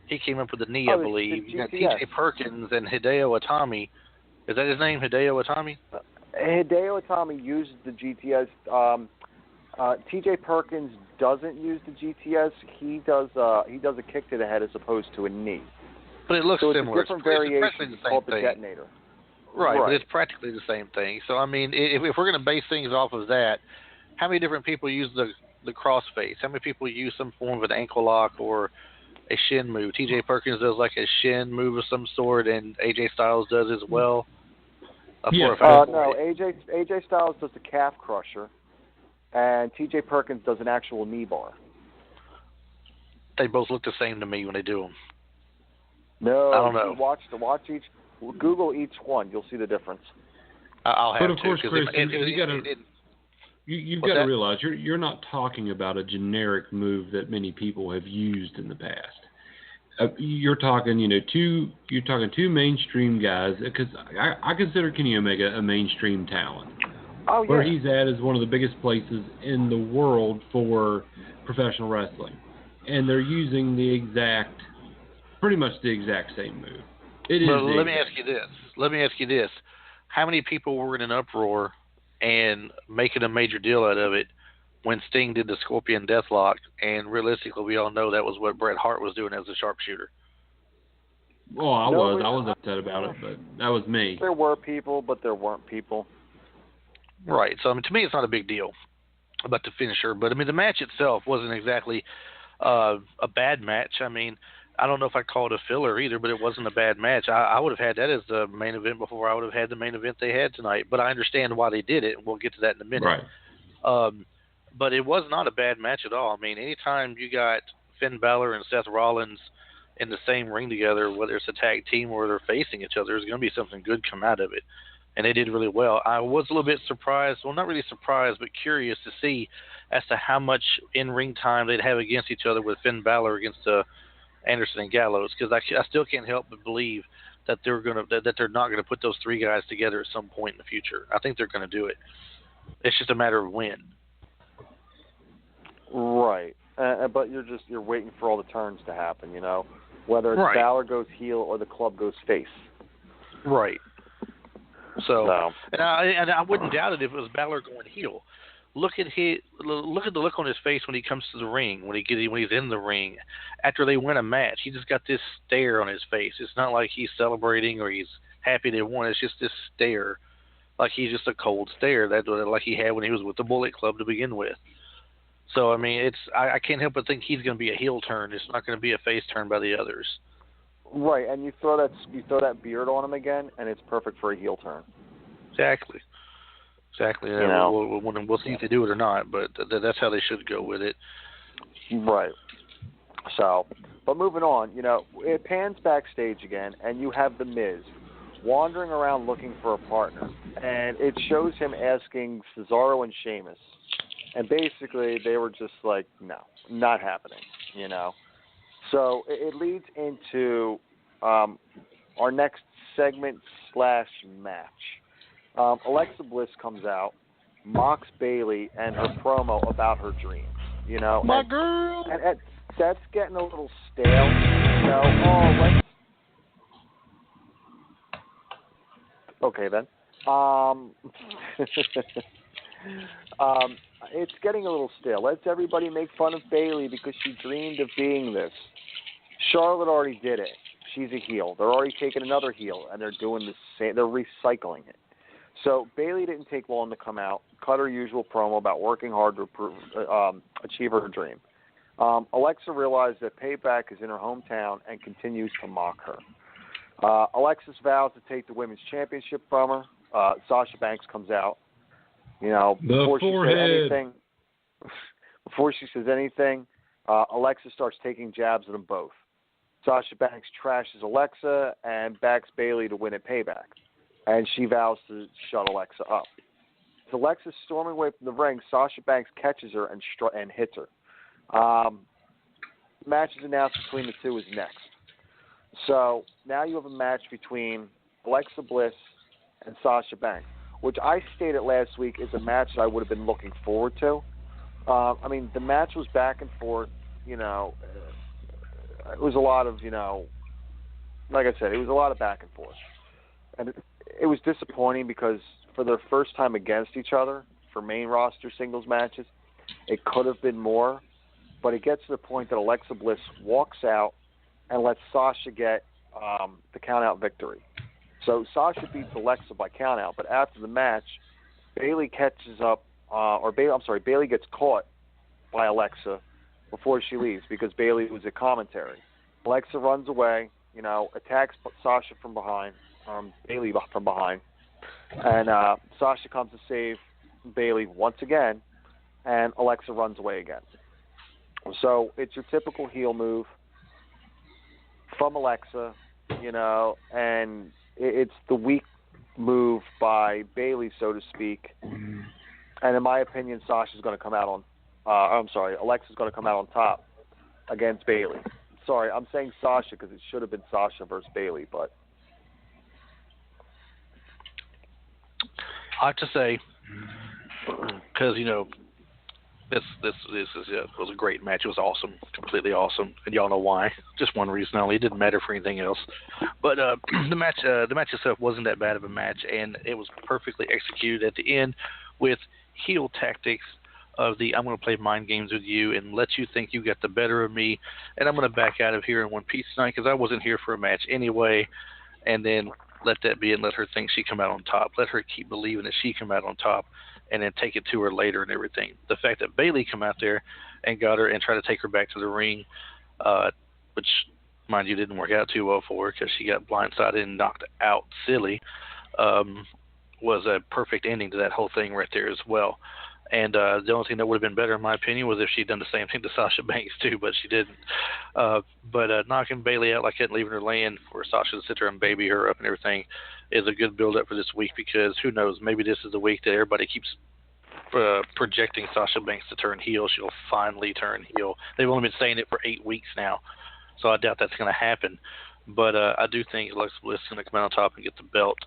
Speaker 3: he came up with the knee, I believe. You got TJ Perkins and Hideo Itami. Is that his name, Hideo Itami?
Speaker 1: Hideo Itami uses the GTS. TJ Perkins doesn't use the GTS. He does a kick to the head as opposed to a knee.
Speaker 3: But it looks similar.
Speaker 1: It's a different variation called the detonator.
Speaker 3: Right, but it's practically the same thing. So, I mean, if we're going to base things off of that, how many different people use the crossface? How many people use some form of an ankle lock or a shin move? TJ Perkins does like a shin move of some sort, and AJ Styles does as well.
Speaker 1: No, AJ Styles does the calf crusher. and T.J. Perkins does an actual knee bar.
Speaker 3: They both look the same to me when they do them.
Speaker 1: No,
Speaker 3: I don't know.
Speaker 1: Watch each. Google each one. You'll see the difference.
Speaker 3: I'll have to.
Speaker 2: But of course, Chris, you've got to realize you're not talking about a generic move that many people have used in the past. You're talking, two mainstream guys, because I consider Kenny Omega a mainstream talent.
Speaker 1: Oh, yeah.
Speaker 2: Where he's at is one of the biggest places in the world for professional wrestling, and they're using pretty much the exact same move.
Speaker 3: Let me ask you this: how many people were in an uproar and making a major deal out of it when Sting did the Scorpion Deathlock? And realistically, we all know that was what Bret Hart was doing as a sharpshooter.
Speaker 2: Well, I was upset about it, but that was me.
Speaker 1: There were people, but there weren't people.
Speaker 3: Right. So, to me, it's not a big deal about the finisher. But, the match itself wasn't exactly a bad match. I don't know if I'd call it a filler either, but it wasn't a bad match. I would have had that as the main event before I would have had the main event they had tonight. But I understand why they did it, and we'll get to that in a minute.
Speaker 2: Right.
Speaker 3: But it was not a bad match at all. Anytime you got Finn Balor and Seth Rollins in the same ring together, whether it's a tag team or they're facing each other, there's going to be something good come out of it. And they did really well. I was a little bit surprised, well, not really surprised, but curious to see as to how much in-ring time they'd have against each other with Finn Balor against Anderson and Gallows, because I still can't help but believe that they're not going to put those three guys together at some point in the future. I think they're going to do it. It's just a matter of when.
Speaker 1: Right. But you're waiting for all the turns to happen, whether it's Balor goes heel or the club goes face.
Speaker 3: Right. So,
Speaker 1: no.
Speaker 3: and I wouldn't doubt it if it was Balor going heel. Look at the look on his face when he comes to the ring, when he's in the ring. After they win a match, he just got this stare on his face. It's not like he's celebrating or he's happy they won. It's just this stare, like he's just a cold stare like he had when he was with the Bullet Club to begin with. So I can't help but think he's going to be a heel turn. It's not going to be a face turn by the others.
Speaker 1: Right, and you throw that beard on him again, and it's perfect for a heel turn.
Speaker 3: Exactly. We'll see if they do it or not, but that's how they should go with it.
Speaker 1: Right. So, but moving on, it pans backstage again, and you have The Miz wandering around looking for a partner, and it shows him asking Cesaro and Sheamus, and basically they were just like, no, not happening, So it leads into our next segment / match. Alexa Bliss comes out, mocks Bayley and her promo about her dreams.
Speaker 3: My girl.
Speaker 1: And that's getting a little stale. Okay then. It's getting a little stale. Let's everybody make fun of Bayley because she dreamed of being this. Charlotte already did it. She's a heel. They're already taking another heel, and they're doing the same. They're recycling it. So Bayley didn't take long to come out, cut her usual promo about working hard to achieve her dream. Alexa realized that Payback is in her hometown and continues to mock her. Alexis vows to take the women's championship from her. Sasha Banks comes out. Before she says anything, Alexa starts taking jabs at them both. Sasha Banks trashes Alexa and backs Bayley to win at Payback, and she vows to shut Alexa up. As Alexa's storming away from the ring, Sasha Banks catches her and hits her. Match is announced between the two is next. So now you have a match between Alexa Bliss and Sasha Banks, which I stated last week is a match that I would have been looking forward to. The match was back and forth, it was a lot of, like I said, it was a lot of back and forth. And it was disappointing because for their first time against each other for main roster singles matches, it could have been more. But it gets to the point that Alexa Bliss walks out and lets Sasha get the count-out victory. So Sasha beats Alexa by count-out, but after the match, Bayley catches up, Bayley gets caught by Alexa before she leaves because Bayley was at commentary. Alexa runs away, attacks Sasha from behind, Bayley from behind, and Sasha comes to save Bayley once again, and Alexa runs away again. So it's your typical heel move from Alexa, and it's the weak move by Bayley, so to speak. And in my opinion, Alexa's going to come out on top against Bayley. Sorry, I'm saying Sasha because it should have been Sasha versus Bayley, but
Speaker 3: I have to say, because this was a great match. It was awesome, completely awesome, and y'all know why. Just one reason only. It didn't matter for anything else. But the match itself wasn't that bad of a match, and it was perfectly executed at the end with heel tactics of the I'm going to play mind games with you and let you think you got the better of me, and I'm going to back out of here in one piece tonight because I wasn't here for a match anyway, and then let that be and let her think she come out on top. Let her keep believing that she come out on top, and then take it to her later and everything. The fact that Bayley come out there and got her and try to take her back to the ring, which, mind you, didn't work out too well for her because she got blindsided and knocked out silly, was a perfect ending to that whole thing right there as well. And the only thing that would have been better, in my opinion, was if she'd done the same thing to Sasha Banks too, but she didn't. But knocking Bayley out like that and leaving her laying for Sasha to sit there and baby her up and everything is a good build-up for this week because who knows, maybe this is the week that everybody keeps projecting Sasha Banks to turn heel. She'll finally turn heel. They've only been saying it for 8 weeks now, so I doubt that's going to happen. But I do think Alexa Bliss is going to come out on top and get the belt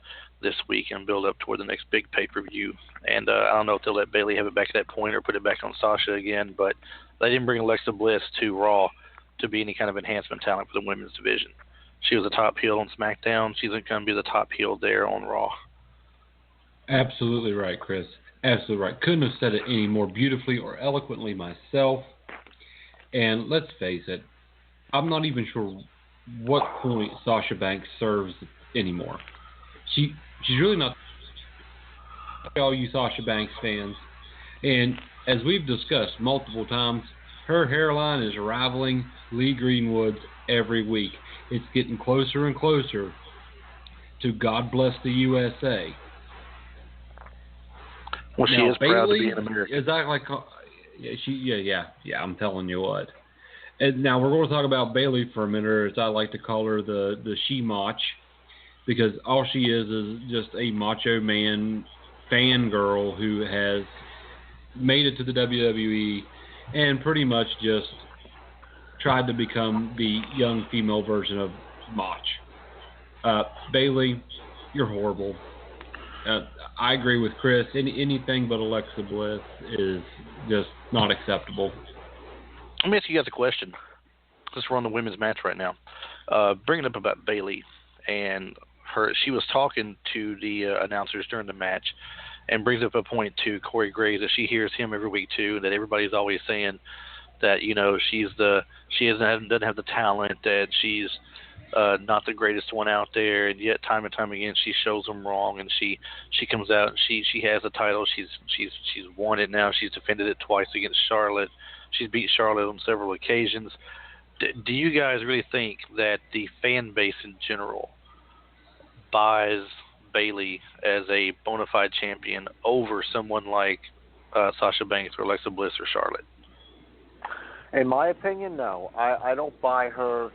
Speaker 3: this week and build up toward the next big pay-per-view. And I don't know if they'll let Bayley have it back at that point or put it back on Sasha again, but they didn't bring Alexa Bliss to Raw to be any kind of enhancement talent for the women's division. She was a top heel on SmackDown. She's going to be the top heel there on Raw.
Speaker 2: Absolutely right, Chris. Absolutely right. Couldn't have said it any more beautifully or eloquently myself. And let's face it, I'm not even sure what point Sasha Banks serves anymore. She's really not. All you Sasha Banks fans, and as we've discussed multiple times, her hairline is rivaling Lee Greenwood's every week. It's getting closer and closer to God Bless the USA.
Speaker 3: Well, now, she is Bayley, proud to be an American.
Speaker 2: Yeah. I'm telling you what. And now we're going to talk about Bayley for a minute, or as I like to call her, the she-mach, because all she is just a macho man fangirl who has made it to the WWE and pretty much just tried to become the young female version of Mach. Bayley, you're horrible. I agree with Chris. Anything but Alexa Bliss is just not acceptable.
Speaker 3: Let me ask you guys a question. Since we're on the women's match right now, bringing up about Bayley and her, she was talking to the announcers during the match, and brings up a point to Corey Graves that she hears him every week too. That everybody's always saying that she doesn't have the talent, that she's not the greatest one out there, and yet time and time again she shows them wrong, and she comes out and she has a title. She's won it now. She's defended it twice against Charlotte. She's beat Charlotte on several occasions. Do you guys really think that the fan base in general buys Bayley as a bona fide champion over someone like Sasha Banks or Alexa Bliss or Charlotte?
Speaker 1: In my opinion, no. I don't buy her.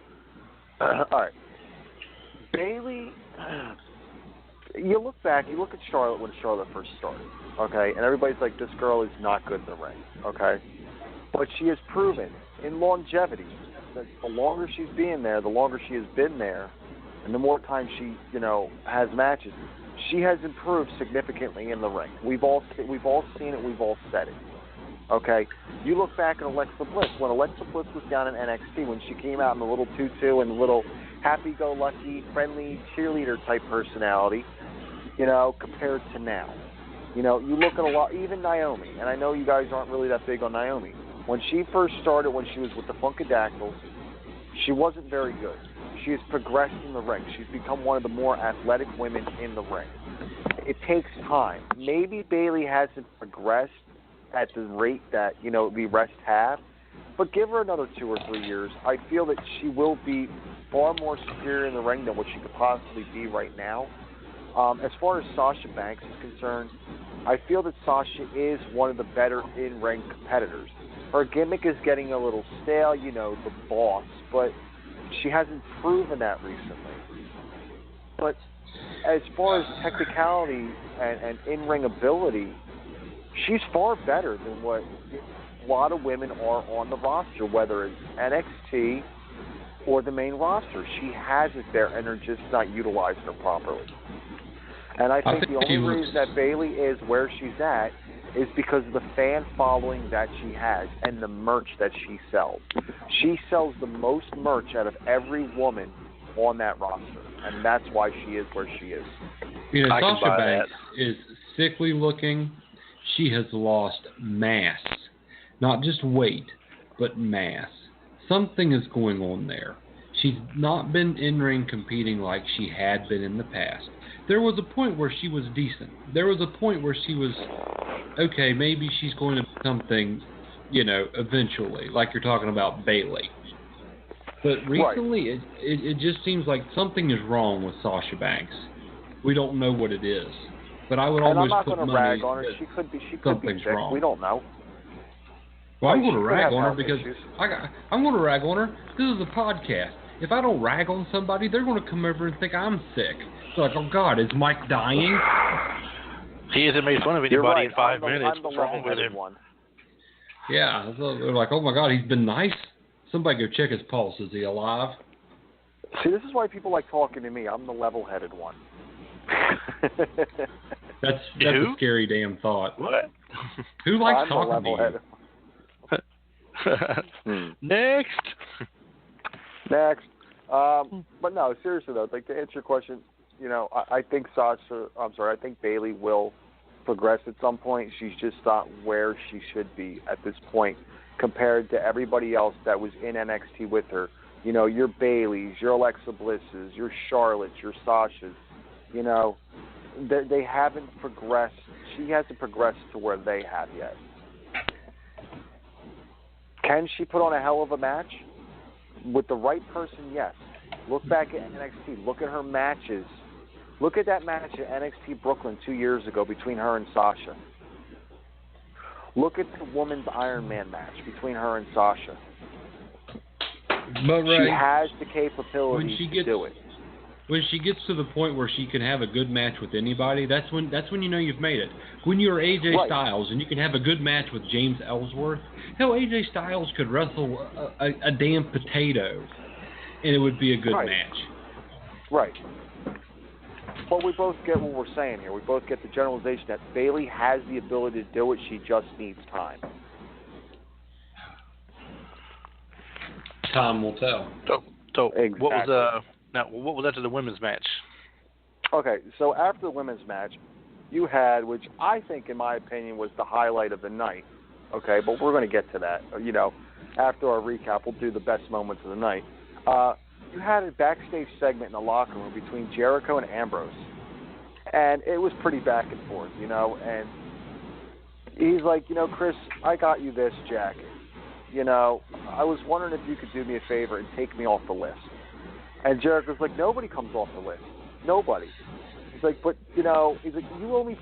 Speaker 1: All right. Bayley, you look at Charlotte when Charlotte first started, okay? And everybody's like, this girl is not good in the ring, okay? But she has proven in longevity that the longer she's been there, the longer she has been there, and the more time she, has matches, she has improved significantly in the ring. We've all seen it. We've all said it. Okay, you look back at Alexa Bliss. When Alexa Bliss was down in NXT, when she came out in the little tutu and the little happy-go-lucky, friendly cheerleader type personality, compared to now. You look at a lot, even Naomi, and I know you guys aren't really that big on Naomi. When she first started, when she was with the Funkadactyls, she wasn't very good. She has progressed in the ring. She's become one of the more athletic women in the ring. It takes time. Maybe Bayley hasn't progressed at the rate that, the rest have, but give her another 2 or 3 years. I feel that she will be far more superior in the ring than what she could possibly be right now. As far as Sasha Banks is concerned, I feel that Sasha is one of the better in-ring competitors. Her gimmick is getting a little stale, the boss, but she hasn't proven that recently. But as far as technicality and in-ring ability, she's far better than what a lot of women are on the roster, whether it's NXT or the main roster. She has it there, and they're just not utilizing her properly. And I think the only reason that Bayley is where she's at is because of the fan following that she has and the merch that she sells. She sells the most merch out of every woman on that roster, and that's why she is where she is.
Speaker 2: Sasha Banks is sickly looking. She has lost mass. Not just weight, but mass. Something is going on there. She's not been in-ring competing like she had been in the past. There was a point where she was decent. There was a point where she was, okay, maybe she's going to be something, eventually, like you're talking about Bayley. But recently, it just seems like something is wrong with Sasha Banks. We don't know what it is. But I would almost put money. I'm not going to rag on her. She could be sick. Wrong.
Speaker 1: We don't know.
Speaker 2: Well, I'm going to rag on her because I'm going to rag on her. This is a podcast. If I don't rag on somebody, they're going to come over and think I'm sick. It's like, oh God, is Mike dying?
Speaker 3: He hasn't made fun of anybody in 5 minutes. What's wrong with him?
Speaker 2: Yeah, so they're like, oh my God, he's been nice. Somebody go check his pulse. Is he alive?
Speaker 1: See, this is why people like talking to me. I'm the level-headed one.
Speaker 2: That's a scary damn thought.
Speaker 3: What?
Speaker 2: Who likes talking to
Speaker 3: you? Next.
Speaker 1: But no, seriously though, to answer your question, I think I think Bayley will progress at some point. She's just not where she should be at this point compared to everybody else that was in NXT with her. Your Baileys, your Alexa Blisses, your Charlottes, your Sashas. They haven't progressed. She hasn't progressed to where they have yet. Can she put on a hell of a match? With the right person, yes. Look back at NXT. Look at her matches. Look at that match at NXT Brooklyn 2 years ago between her and Sasha. Look at the Women's Iron Man match between her and Sasha.
Speaker 2: But
Speaker 1: she has the capability to do it.
Speaker 2: When she gets to the point where she can have a good match with anybody, that's when you know you've made it. When you're AJ Styles and you can have a good match with James Ellsworth, hell, AJ Styles could wrestle a damn potato, and it would be a good match.
Speaker 1: Right. But we both get what we're saying here. We both get the generalization that Bayley has the ability to do it. She just needs time.
Speaker 2: Time will tell.
Speaker 3: So
Speaker 1: exactly.
Speaker 3: What was after the women's match?
Speaker 1: Okay, so after the women's match, you had, which I think, in my opinion, was the highlight of the night. Okay, but we're going to get to that. After our recap, we'll do the best moments of the night. You had a backstage segment in the locker room between Jericho and Ambrose, and it was pretty back and forth, and he's like, Chris, I got you this jacket. I was wondering if you could do me a favor and take me off the list. And Jericho's like, nobody comes off the list. Nobody. He's like, but, you owe me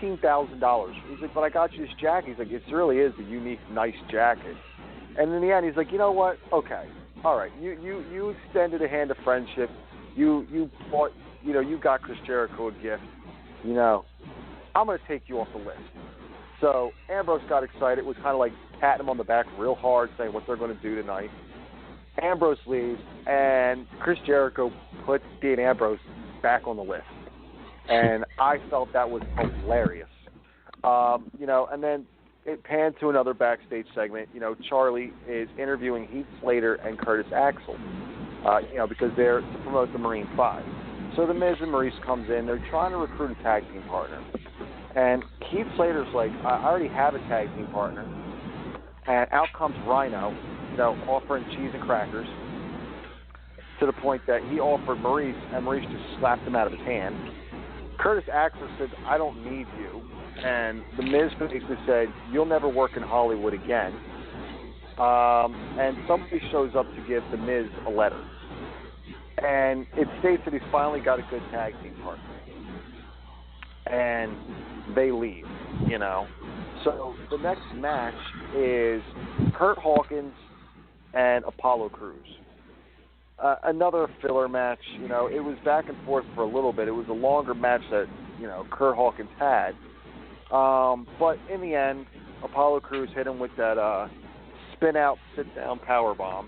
Speaker 1: $15,000. He's like, but I got you this jacket. He's like, it really is a unique, nice jacket. And in the end, he's like, you know what? Okay. All right. You extended a hand of friendship. You bought, you got Chris Jericho a gift. I'm going to take you off the list. So Ambrose got excited. It was kind of like patting him on the back real hard, saying what they're going to do tonight. Ambrose leaves, and Chris Jericho puts Dean Ambrose back on the list. And I felt that was hilarious. And then it panned to another backstage segment. Charlie is interviewing Heath Slater and Curtis Axel, because they're to promote the Marine 5. So the Miz and Maurice comes in. They're trying to recruit a tag team partner. And Heath Slater's like, I already have a tag team partner. And out comes Rhino, offering cheese and crackers, to the point that he offered Maurice, and Maurice just slapped him out of his hand. Curtis Axel said, I don't need you. And the Miz basically said, you'll never work in Hollywood again. And somebody shows up to give the Miz a letter. And it states that he's finally got a good tag team partner. and they leave, you know. So the next match is Curt Hawkins and Apollo Crews. Another filler match, you know. It was back and forth for a little bit. It was a longer match that, you know, Curt Hawkins had. But in the end, Apollo Crews hit him with that spin-out, sit-down powerbomb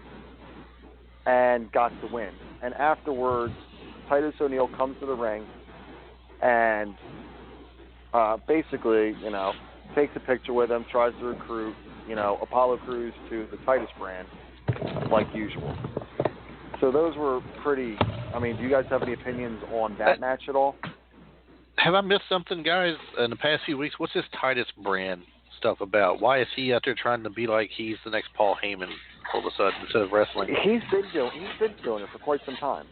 Speaker 1: and got the win. And afterwards, Titus O'Neil comes to the ring and basically, you know, takes a picture with him, tries to recruit, you know, Apollo Crews to the Titus brand like usual. So those were pretty. I mean, do you guys have any opinions on that match at all?
Speaker 3: Have I missed something, guys, in the past few weeks? What's this Titus brand stuff about? Why is he out there trying to be like he's the next Paul Heyman all of a sudden instead of wrestling?
Speaker 1: He's been doing it for quite some time.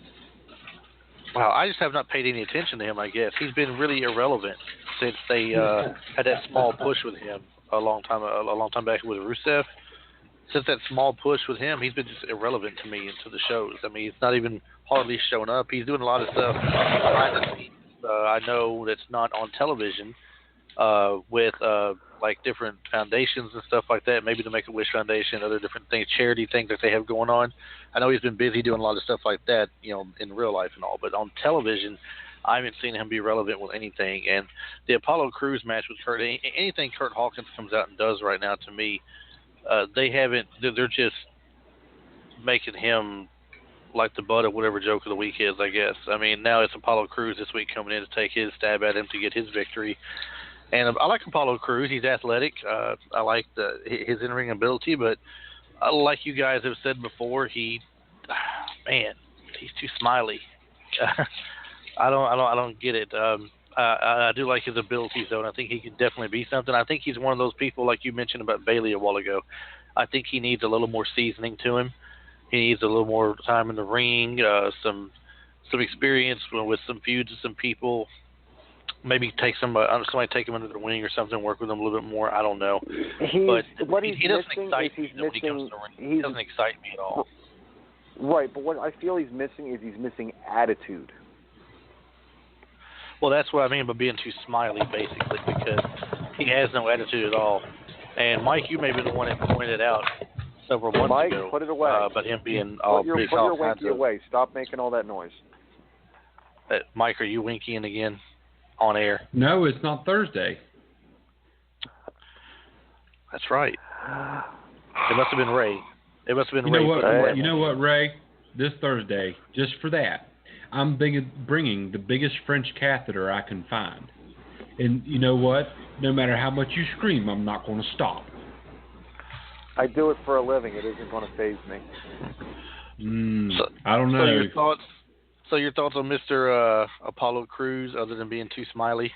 Speaker 3: Wow, I just have not paid any attention to him, I guess. He's been really irrelevant since they had that small push with him a long time back with Rusev. Since that small push with him, he's been just irrelevant to me into the shows. I mean, he's not even hardly showing up. He's doing a lot of stuff behind the scenes. I know that's not on television with like different foundations and stuff like that, maybe the Make-A-Wish Foundation, other different things, charity things that they have going on. I know he's been busy doing a lot of stuff like that, you know, in real life and all, but on television, I haven't seen him be relevant with anything. And the Apollo Crews match with Curt, anything Curt Hawkins comes out and does right now, to me, they're just making him like the butt of whatever joke of the week is, I guess. I mean, now it's Apollo Crews this week coming in to take his stab at him to get his victory. And I like Apollo Crews. He's athletic. I like his in-ring ability, but like you guys have said before, he's too smiley. I don't get it. I do like his abilities, though, and I think he can definitely be something. I think he's one of those people, like you mentioned about Bailey a while ago. I think he needs a little more seasoning to him. He needs a little more time in the ring, some experience with some feuds with some people. Maybe take somebody take him under the wing or something, work with him a little bit more. I don't know. He doesn't excite me when he comes to the ring. He doesn't excite me at all.
Speaker 1: Right, but what I feel he's missing is he's missing attitude.
Speaker 3: Well, that's what I mean by being too smiley, basically, because he has no attitude at all. And Mike, you may be the one that pointed out several months ago.
Speaker 1: Mike, put it away.
Speaker 3: About him being all
Speaker 1: put your winky away. Stop making all that noise.
Speaker 3: Mike, are you winkying again on air?
Speaker 2: No, it's not Thursday.
Speaker 3: That's right. It must have been Ray. It must have been Ray.
Speaker 2: You know what, Ray? This Thursday, just for that, I'm bringing the biggest French catheter I can find. And you know what? No matter how much you scream, I'm not going to stop.
Speaker 1: I do it for a living. It isn't going to faze me.
Speaker 2: I don't know.
Speaker 3: So your thoughts on Mr. Apollo Crews, other than being too smiley?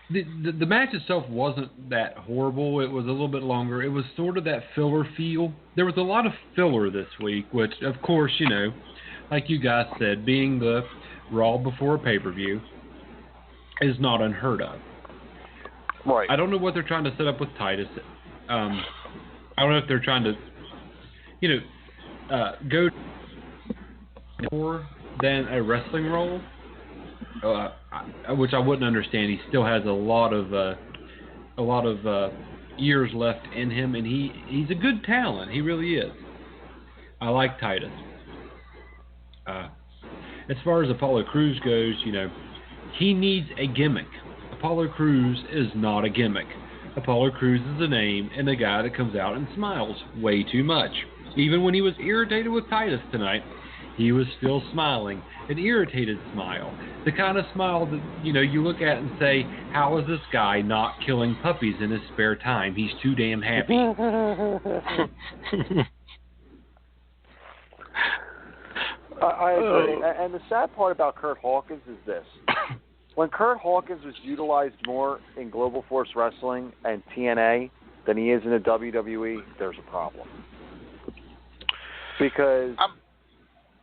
Speaker 2: The match itself wasn't that horrible. It was a little bit longer. It was sort of that filler feel. There was a lot of filler this week, which, of course, you know, like you guys said, being the Raw before a pay-per-view is not unheard of.
Speaker 1: Right.
Speaker 2: I don't know what they're trying to set up with Titus. I don't know if they're trying to, you know, go more than a wrestling role, which I wouldn't understand. He still has a lot of years left in him, and he's a good talent. He really is. I like Titus. As far as Apollo Crews goes, you know, he needs a gimmick. Apollo Crews is not a gimmick. Apollo Crews is a name and a guy that comes out and smiles way too much. Even when he was irritated with Titus tonight, he was still smiling, an irritated smile. The kind of smile that, you know, you look at and say, how is this guy not killing puppies in his spare time? He's too damn happy.
Speaker 1: I agree. And the sad part about Curt Hawkins is this. When Curt Hawkins was utilized more in Global Force Wrestling and TNA than he is in the WWE, there's a problem. Because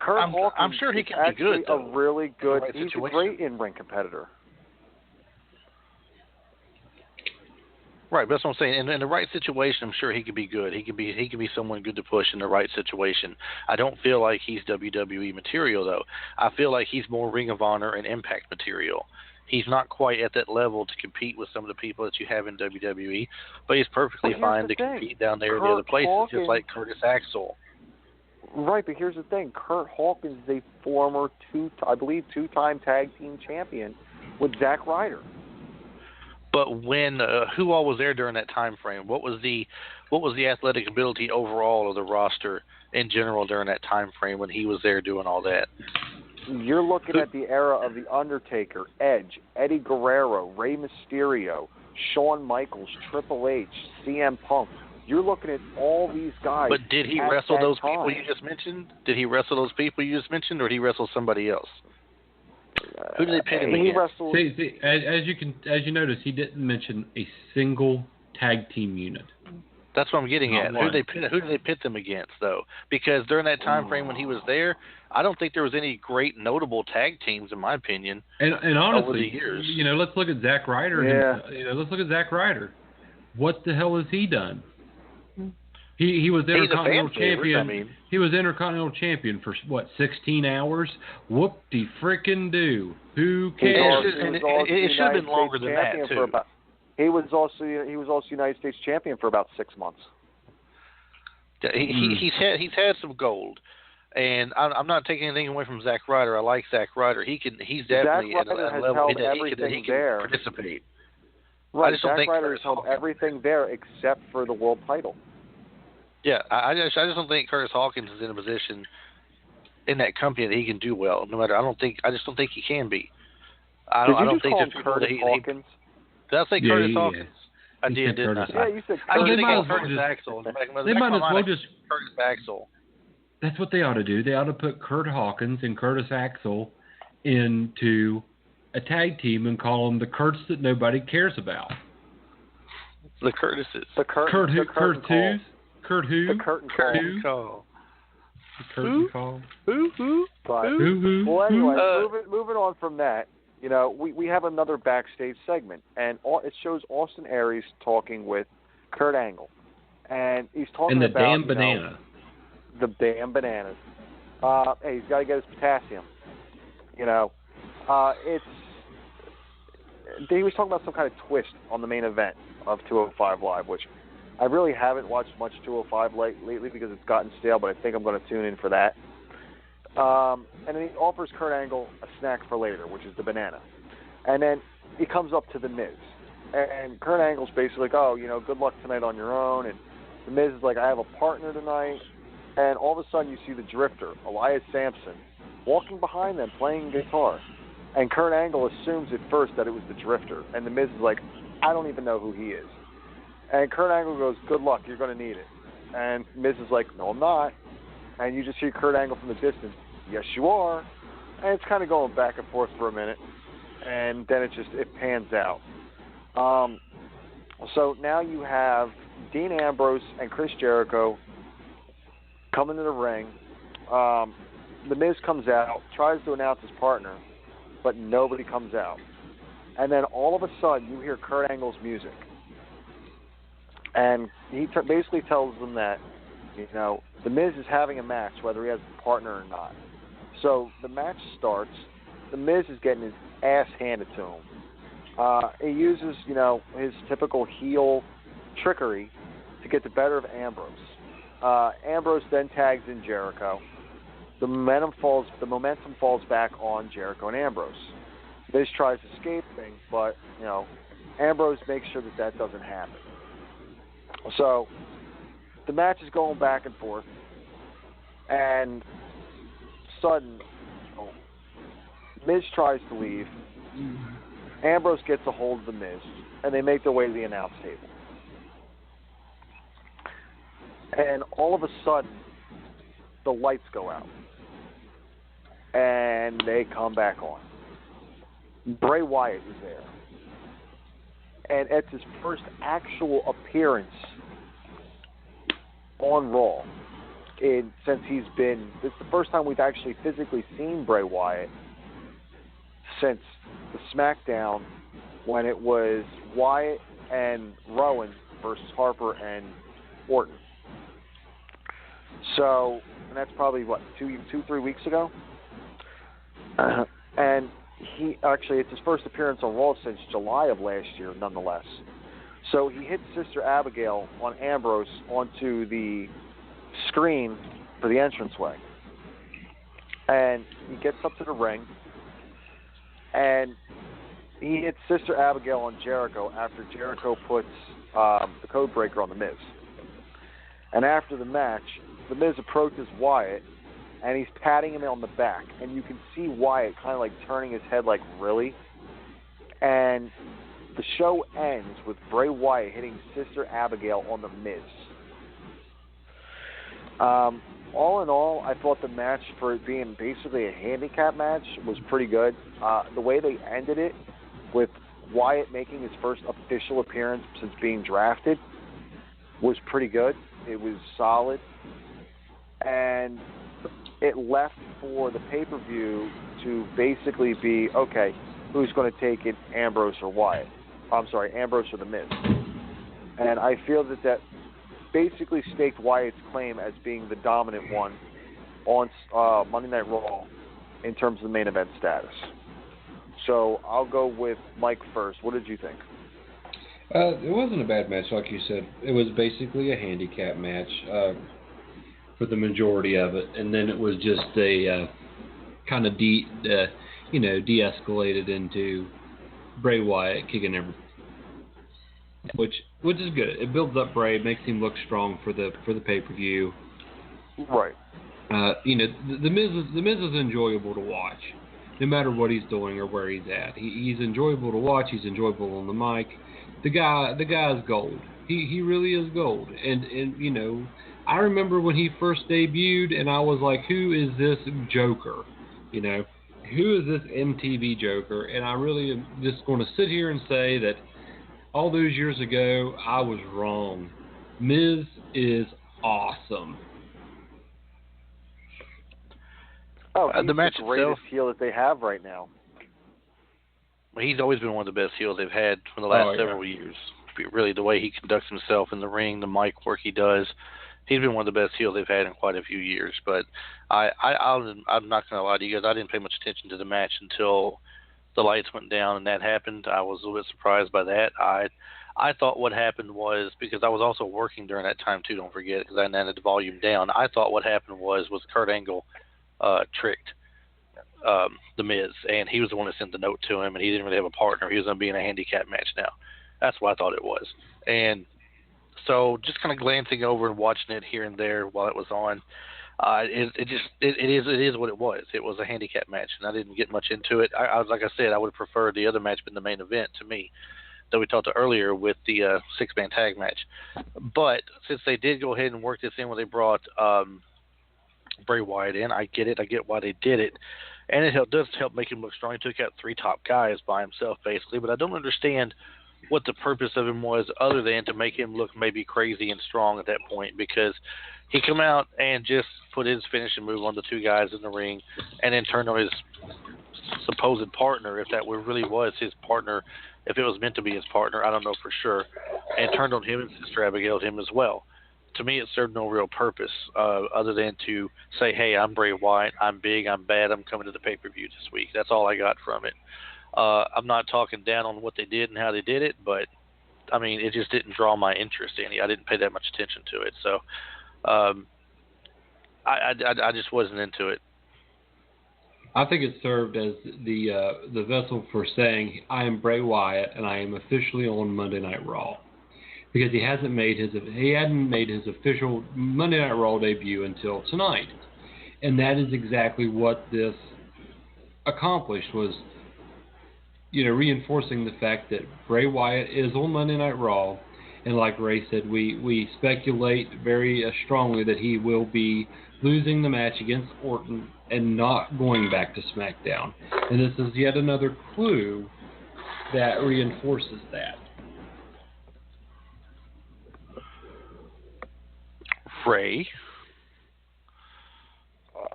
Speaker 1: Curt Hawkins
Speaker 3: I'm sure he can
Speaker 1: is
Speaker 3: be good,
Speaker 1: a really good,
Speaker 3: right,
Speaker 1: he's a great in-ring competitor.
Speaker 3: Right, but that's what I'm saying. In the right situation, I'm sure he could be good. He could be someone good to push in the right situation. I don't feel like he's WWE material, though. I feel like he's more Ring of Honor and Impact material. He's not quite at that level to compete with some of the people that you have in WWE, but he's perfectly fine to compete down there in the other places, just like Curtis Axel.
Speaker 1: Right, but here's the thing. Kurt Hawkins is a former two-time tag team champion with Zack Ryder.
Speaker 3: But when who all was there during that time frame? What was the athletic ability overall of the roster in general during that time frame when he was there doing all that?
Speaker 1: You're looking at the era of The Undertaker, Edge, Eddie Guerrero, Rey Mysterio, Shawn Michaels, Triple H, CM Punk. You're looking at all these guys.
Speaker 3: But did he wrestle those people you just mentioned? Did he wrestle those people you just mentioned, or did he wrestle somebody else? Who did they pit him against?
Speaker 2: See, as you notice, he didn't mention a single tag team unit.
Speaker 3: That's what I'm getting at. Who did they pit them against, though? Because during that time frame when he was there, I don't think there was any great notable tag teams, in my opinion.
Speaker 2: And honestly,
Speaker 3: over the years,
Speaker 2: let's look at Zack Ryder.
Speaker 1: Yeah.
Speaker 2: Let's look at Zack Ryder. What the hell has he done? He was Intercontinental Champion. He was Intercontinental Champion for 16 hours. Whoop-de-frickin' do. Who cares?
Speaker 3: It should have been longer than that too.
Speaker 1: He was also United States champion for about 6 months.
Speaker 3: He's had some gold, and I'm not taking anything away from Zack Ryder. I like Zack Ryder. He's definitely at a level that he can participate.
Speaker 1: Right, Zack Ryder has held everything there except for the world title.
Speaker 3: Yeah, I just don't think Curtis Hawkins is in a position in that company that he can do well. No matter, I just don't think he can be. I don't think that
Speaker 1: Curtis Hawkins.
Speaker 3: Did I say Curtis Hawkins? I did, didn't I?
Speaker 1: Yeah, you said Curtis.
Speaker 3: I was thinking Curtis Axel.
Speaker 2: They might as well just
Speaker 3: Curtis Axel.
Speaker 2: That's what they ought to do. They ought to put Kurt Hawkins and Curtis Axel into a tag team and call them the Kurts that nobody cares about.
Speaker 3: The Curtises.
Speaker 1: The Kurt who?
Speaker 2: Kurt who's? Kurt who?
Speaker 1: The curtain call.
Speaker 2: The curtain call.
Speaker 3: Who?
Speaker 1: Well, anyway, moving on from that, we have another backstage segment, and it shows Austin Aries talking with Kurt Angle, and he's talking about
Speaker 2: damn banana.
Speaker 1: The damn bananas. Hey, he's got to get his potassium. He was talking about some kind of twist on the main event of 205 Live, which I really haven't watched much 205 lately because it's gotten stale, but I think I'm going to tune in for that. And then he offers Kurt Angle a snack for later, which is the banana. And then he comes up to The Miz. And Kurt Angle's basically like, good luck tonight on your own. And The Miz is like, I have a partner tonight. And all of a sudden you see the Drifter, Elias Sampson, walking behind them playing guitar. And Kurt Angle assumes at first that it was the Drifter. And The Miz is like, I don't even know who he is. And Kurt Angle goes, good luck, you're going to need it. And Miz is like, no, I'm not. And you just hear Kurt Angle from the distance, yes, you are. And it's kind of going back and forth for a minute. And then it pans out. So now you have Dean Ambrose and Chris Jericho come into the ring. The Miz comes out, tries to announce his partner, but nobody comes out. And then all of a sudden you hear Kurt Angle's music. And he basically tells them that, The Miz is having a match, whether he has a partner or not. So the match starts. The Miz is getting his ass handed to him. He uses, his typical heel trickery to get the better of Ambrose. Ambrose then tags in Jericho. The momentum falls back on Jericho and Ambrose. Miz tries escaping, but, Ambrose makes sure that doesn't happen. So the match is going back and forth, and sudden, Miz tries to leave. Ambrose gets a hold of the Miz, and they make their way to the announce table. And all of a sudden, the lights go out, and they come back on. Bray Wyatt is there. And it's his first actual appearance on Raw. Since this is the first time we've actually physically seen Bray Wyatt since the SmackDown when it was Wyatt and Rowan versus Harper and Orton. So, and that's probably, 3 weeks ago? And it's his first appearance on Raw since July of last year, nonetheless. So he hits Sister Abigail on Ambrose onto the screen for the entranceway. And he gets up to the ring, and he hits Sister Abigail on Jericho after Jericho puts the code breaker on The Miz. And after the match, The Miz approaches Wyatt, and he's patting him on the back. And you can see Wyatt kind of like turning his head like, really? And the show ends with Bray Wyatt hitting Sister Abigail on The Miz. All in all, I thought the match, for it being basically a handicap match, was pretty good. The way they ended it, with Wyatt making his first official appearance since being drafted, was pretty good. It was solid. And it left for the pay-per-view to basically be, okay, who's going to take it, Ambrose or Wyatt? I'm sorry, Ambrose or The Miz. And I feel that basically staked Wyatt's claim as being the dominant one on Monday Night Raw in terms of the main event status. So I'll go with Mike first. What did you think?
Speaker 2: It wasn't a bad match, like you said. It was basically a handicap match for the majority of it, and then it was just a kind of de-escalated into Bray Wyatt kicking everything, which is good. It builds up Bray, makes him look strong for the pay-per-view.
Speaker 1: Right.
Speaker 2: The Miz is enjoyable to watch, no matter what he's doing or where he's at. He's enjoyable to watch. He's enjoyable on the mic. The guy's gold. He really is gold. And I remember when he first debuted, and I was like, who is this Joker? Who is this MTV Joker? And I really am just going to sit here and say that all those years ago, I was wrong. Miz is awesome.
Speaker 1: Oh, he's
Speaker 3: the match
Speaker 1: the greatest
Speaker 3: itself,
Speaker 1: heel that they have right now.
Speaker 3: He's always been one of the best heels they've had for the last several years. Really, the way he conducts himself in the ring, the mic work he does, he's been one of the best heels they've had in quite a few years. But I'm not going to lie to you guys, I didn't pay much attention to the match until the lights went down and that happened. I was a little bit surprised by that. I thought what happened was, because I was also working during that time too, don't forget, because I had the volume down. I thought what happened was Kurt Angle tricked The Miz, and he was the one that sent the note to him, and he didn't really have a partner. He was going to be in a handicap match now. That's what I thought it was. And so just kind of glancing over and watching it here and there while it was on, it is what it was. It was a handicap match, and I didn't get much into it. I like I said, I would have preferred the other match been the main event to me that we talked earlier with the six-man tag match. But since they did go ahead and work this in when they brought Bray Wyatt in, I get it. I get why they did it. And it does help make him look strong. He took out 3 top guys by himself, basically. But I don't understand what the purpose of him was, other than to make him look maybe crazy and strong at that point, because he come out and just put his finishing move on the 2 guys in the ring and then turned on his supposed partner, if that really was his partner, if it was meant to be his partner, I don't know for sure, and turned on him and Sister Abigail him as well. To me, it served no real purpose other than to say, hey, I'm Bray Wyatt, I'm big, I'm bad, I'm coming to the pay-per-view this week. That's all I got from it. I'm not talking down on what they did and how they did it, but, I mean, it just didn't draw my interest any. I didn't pay that much attention to it. So I just wasn't into it.
Speaker 2: I think it served as the vessel for saying, I am Bray Wyatt, and I am officially on Monday Night Raw. Because he hadn't made his official Monday Night Raw debut until tonight. And that is exactly what this accomplished, was reinforcing the fact that Bray Wyatt is on Monday Night Raw, and like Ray said, we speculate very strongly that he will be losing the match against Orton and not going back to SmackDown. And this is yet another clue that reinforces that.
Speaker 3: Ray?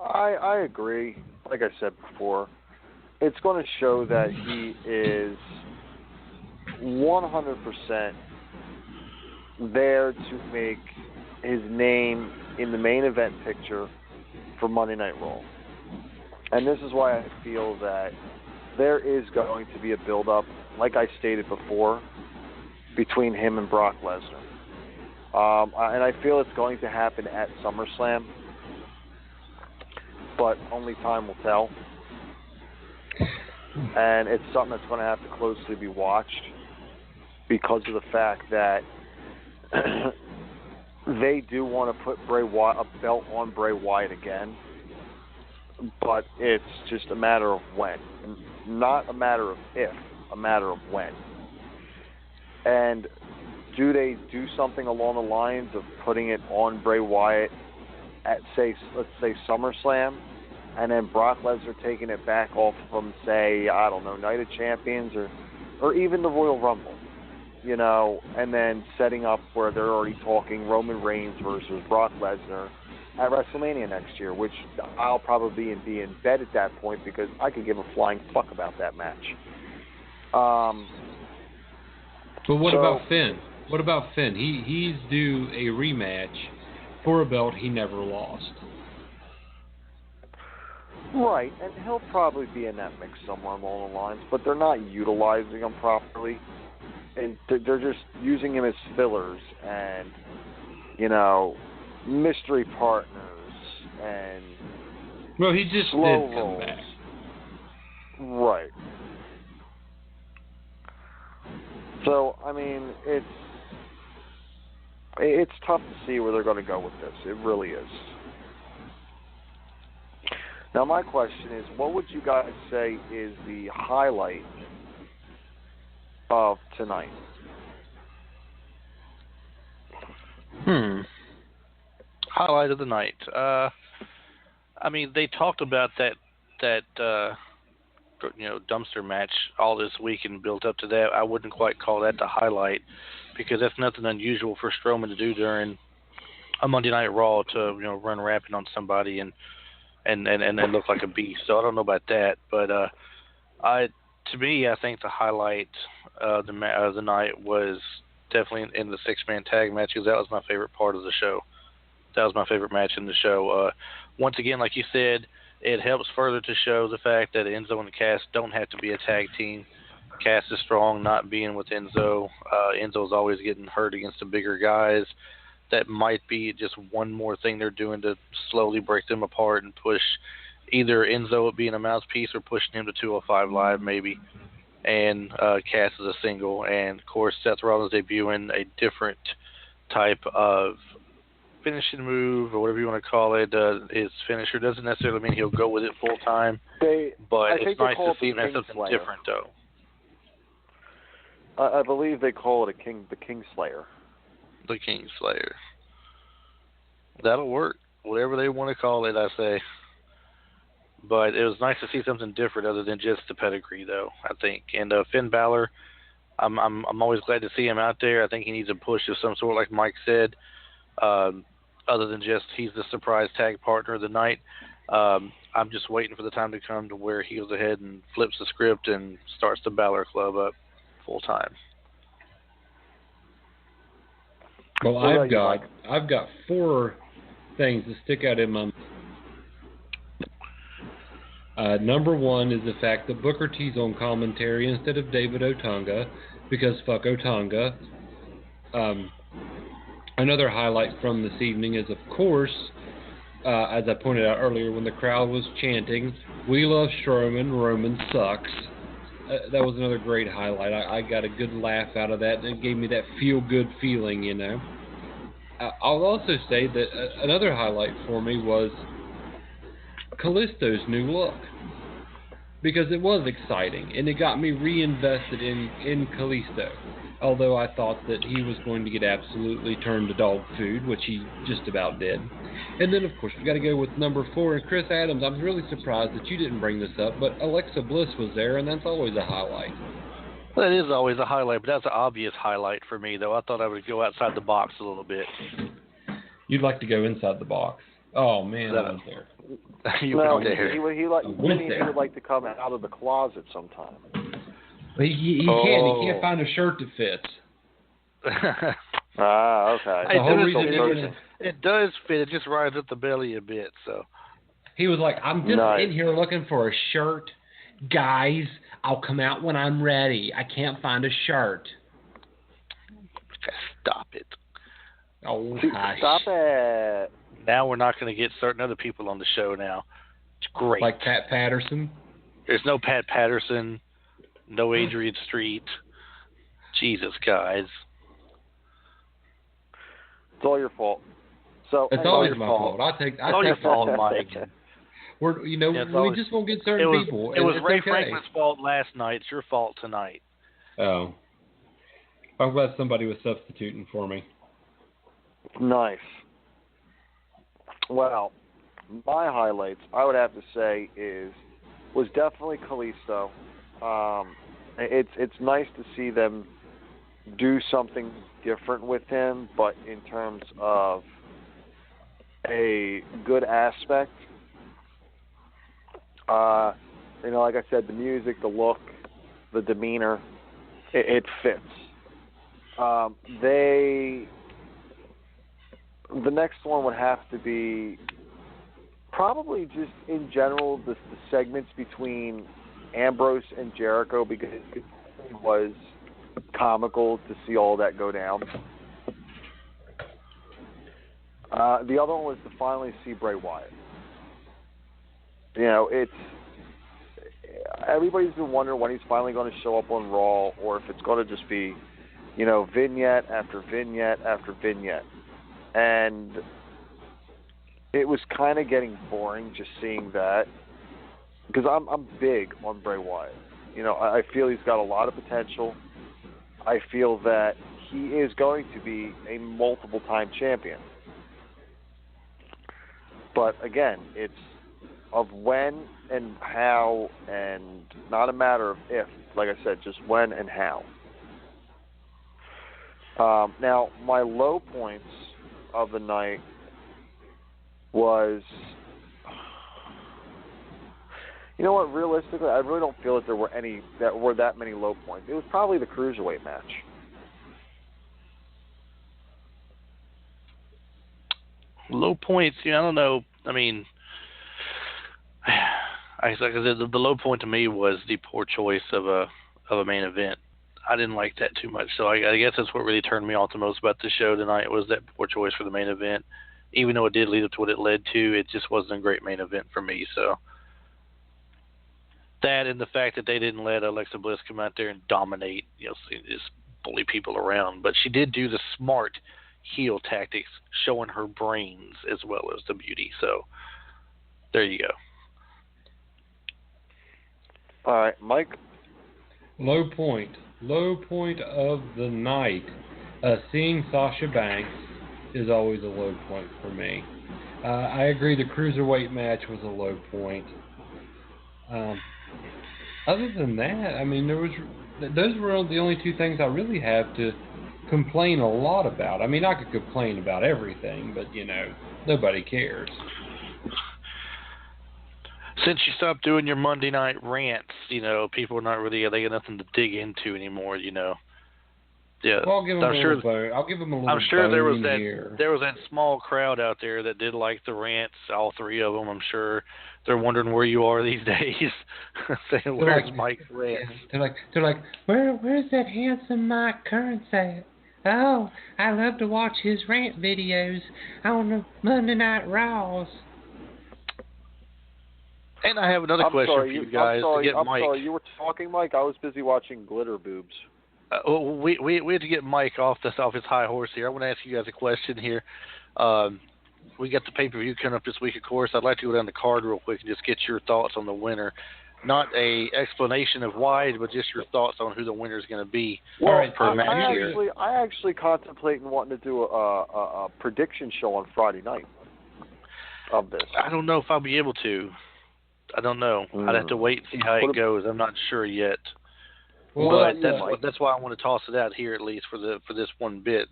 Speaker 1: I agree. Like I said before, it's going to show that he is 100% there to make his name in the main event picture for Monday Night Raw. And this is why I feel that there is going to be a build-up, like I stated before, between him and Brock Lesnar. And I feel it's going to happen at SummerSlam, but only time will tell. And it's something that's going to have to closely be watched because of the fact that they do want to put a belt on Bray Wyatt again, but it's just a matter of when. Not a matter of if, a matter of when. And do they do something along the lines of putting it on Bray Wyatt at, let's say SummerSlam, and then Brock Lesnar taking it back off of him, say, I don't know, Night of Champions or even the Royal Rumble, you know, and then setting up where they're already talking Roman Reigns versus Brock Lesnar at WrestleMania next year, which I'll probably be in bed at that point because I could give a flying fuck about that match.
Speaker 2: But what about Finn? What about Finn? He's due a rematch for a belt he never lost.
Speaker 1: Right, and he'll probably be in that mix somewhere along the lines, but they're not utilizing him properly. And they're just using him as fillers and, you know, mystery partners and
Speaker 2: well, he just
Speaker 1: slow
Speaker 2: did
Speaker 1: rolls.
Speaker 2: come back.
Speaker 1: Right. So, I mean, it's tough to see where they're going to go with this. It really is. Now, my question is, what would you guys say is the highlight of tonight?
Speaker 3: Highlight of the night. I mean, they talked about that dumpster match all this week and built up to that. I wouldn't quite call that the highlight because that's nothing unusual for Strowman to do during a Monday Night Raw to run rampant on somebody and look like a beast. So I don't know about that, but to me, I think the highlight of the night was definitely in the 6-man tag match because that was my favorite part of the show. That was my favorite match in the show. Once again, like you said, it helps further to show the fact that Enzo and Cass don't have to be a tag team. Cass is strong, not being with Enzo. Enzo's always getting hurt against the bigger guys. That might be just one more thing they're doing to slowly break them apart and push either Enzo being a mouthpiece or pushing him to 205 Live maybe. And Cass is a single. And, of course, Seth Rollins debuting a different type of finishing move or whatever you want to call it. His finisher doesn't necessarily mean he'll go with it full time, but it's nice to see him have something different, though.
Speaker 1: I believe they call it the Kingslayer.
Speaker 3: The Kingslayer. That'll work. Whatever they want to call it, I say. But it was nice to see something different other than just the pedigree, though, I think. And Finn Balor, I'm always glad to see him out there. I think he needs a push of some sort, like Mike said. Other than just he's the surprise tag partner of the night. I'm just waiting for the time to come to where he goes ahead and flips the script and starts the Balor Club up full time.
Speaker 2: Well, I've got 4 things that stick out in my number 1 is the fact that Booker T's on commentary instead of David Otunga because fuck Otunga. Another highlight from this evening is, of course, as I pointed out earlier, when the crowd was chanting, "We love Strowman, Roman sucks." That was another great highlight. I got a good laugh out of that, and it gave me that feel-good feeling, I'll also say that another highlight for me was Kalisto's new look, because it was exciting, and it got me reinvested in Kalisto. Although I thought that he was going to get absolutely turned to dog food, which he just about did. And then, of course, we've got to go with number 4, and Chris Adams. I was really surprised that you didn't bring this up, but Alexa Bliss was there, and that's always a highlight.
Speaker 3: That is always a highlight, but that's an obvious highlight for me, though. I thought I would go outside the box a little bit.
Speaker 2: You'd like to go inside the box. Oh, man, I was there.
Speaker 3: You went there.
Speaker 1: He would like to come out of the closet sometime.
Speaker 2: He can't. He can't find a shirt that fits.
Speaker 1: Okay.
Speaker 3: It does fit. It just rides up the belly a bit. So
Speaker 2: he was like, "I'm just in here looking for a shirt, guys. I'll come out when I'm ready. I can't find a shirt.
Speaker 3: Stop it.
Speaker 2: Oh, gosh.
Speaker 1: Stop it.
Speaker 3: Now we're not going to get certain other people on the show now. It's great.
Speaker 2: Like Pat Patterson?
Speaker 3: There's no Pat Patterson, no Adrian Street. Jesus, guys.
Speaker 1: It's all your fault. So
Speaker 2: it's always my fault. It's
Speaker 3: all your fault, Mike.
Speaker 2: We just won't get certain people.
Speaker 3: It was Ray Franklin's fault last night. It's your fault tonight.
Speaker 2: Oh. I'm glad somebody was substituting for me.
Speaker 1: Nice. Well, my highlights, I would have to say, was definitely Kalisto. It's nice to see them do something different with him, but in terms of a good aspect, like I said, the music, the look, the demeanor, it fits. The next one would have to be probably just in general the segments between Ambrose and Jericho, because it was comical to see all that go down. The other one was to finally see Bray Wyatt. Everybody's been wondering when he's finally going to show up on Raw, or if it's going to just be, vignette after vignette after vignette. And it was kind of getting boring just seeing that, because I'm big on Bray Wyatt. I feel he's got a lot of potential. I feel that he is going to be a multiple-time champion. But again, it's of when and how, and not a matter of if. Like I said, just when and how. Now, my low points of the night was, realistically, I really don't feel that there were that many low points. It was probably the Cruiserweight match.
Speaker 3: Low points, I don't know. I mean, the low point to me was the poor choice of a main event. I didn't like that too much. So I guess that's what really turned me off the most about the show tonight, was that poor choice for the main event. Even though it did lead up to what it led to, it just wasn't a great main event for me. So that, and the fact that they didn't let Alexa Bliss come out there and dominate, just bully people around. But she did do the smart heel tactics, showing her brains as well as the beauty. So there you go.
Speaker 1: All right, Mike.
Speaker 2: Low point of the night. Seeing Sasha Banks is always a low point for me. I agree the Cruiserweight match was a low point. Other than that, those were the only two things I really have to complain a lot about. I could complain about everything, but, nobody cares.
Speaker 3: Since you stopped doing your Monday night rants, people are not really, they got nothing to dig into anymore, Yeah.
Speaker 2: Well, I'll give them a little bone. I'll give them a little
Speaker 3: I'm sure there was
Speaker 2: here.
Speaker 3: There was that small crowd out there that did like the rants, all three of them. I'm sure they're wondering where you are these days. Saying, where's Mike's rants?
Speaker 2: They're like, where's that handsome Mike Kearns at? Oh, I love to watch his rant videos on the Monday Night Raws.
Speaker 3: And I have another question for you guys to get Mike.
Speaker 1: I'm sorry, you were talking, Mike? I was busy watching Glitter Boobs.
Speaker 3: We had to get Mike off his high horse here. I want to ask you guys a question here. We got the pay-per-view coming up this week, of course. I'd like to go down the card real quick and just get your thoughts on the winner. Not a explanation of why, but just your thoughts on who the winner is going to be per match here.
Speaker 1: I actually contemplate wanting to do a prediction show on Friday night of this.
Speaker 3: I don't know if I'll be able to. I don't know. I'd have to wait and see how it goes. I'm not sure yet. Well, but that's why I want to toss it out here, at least for this one bit.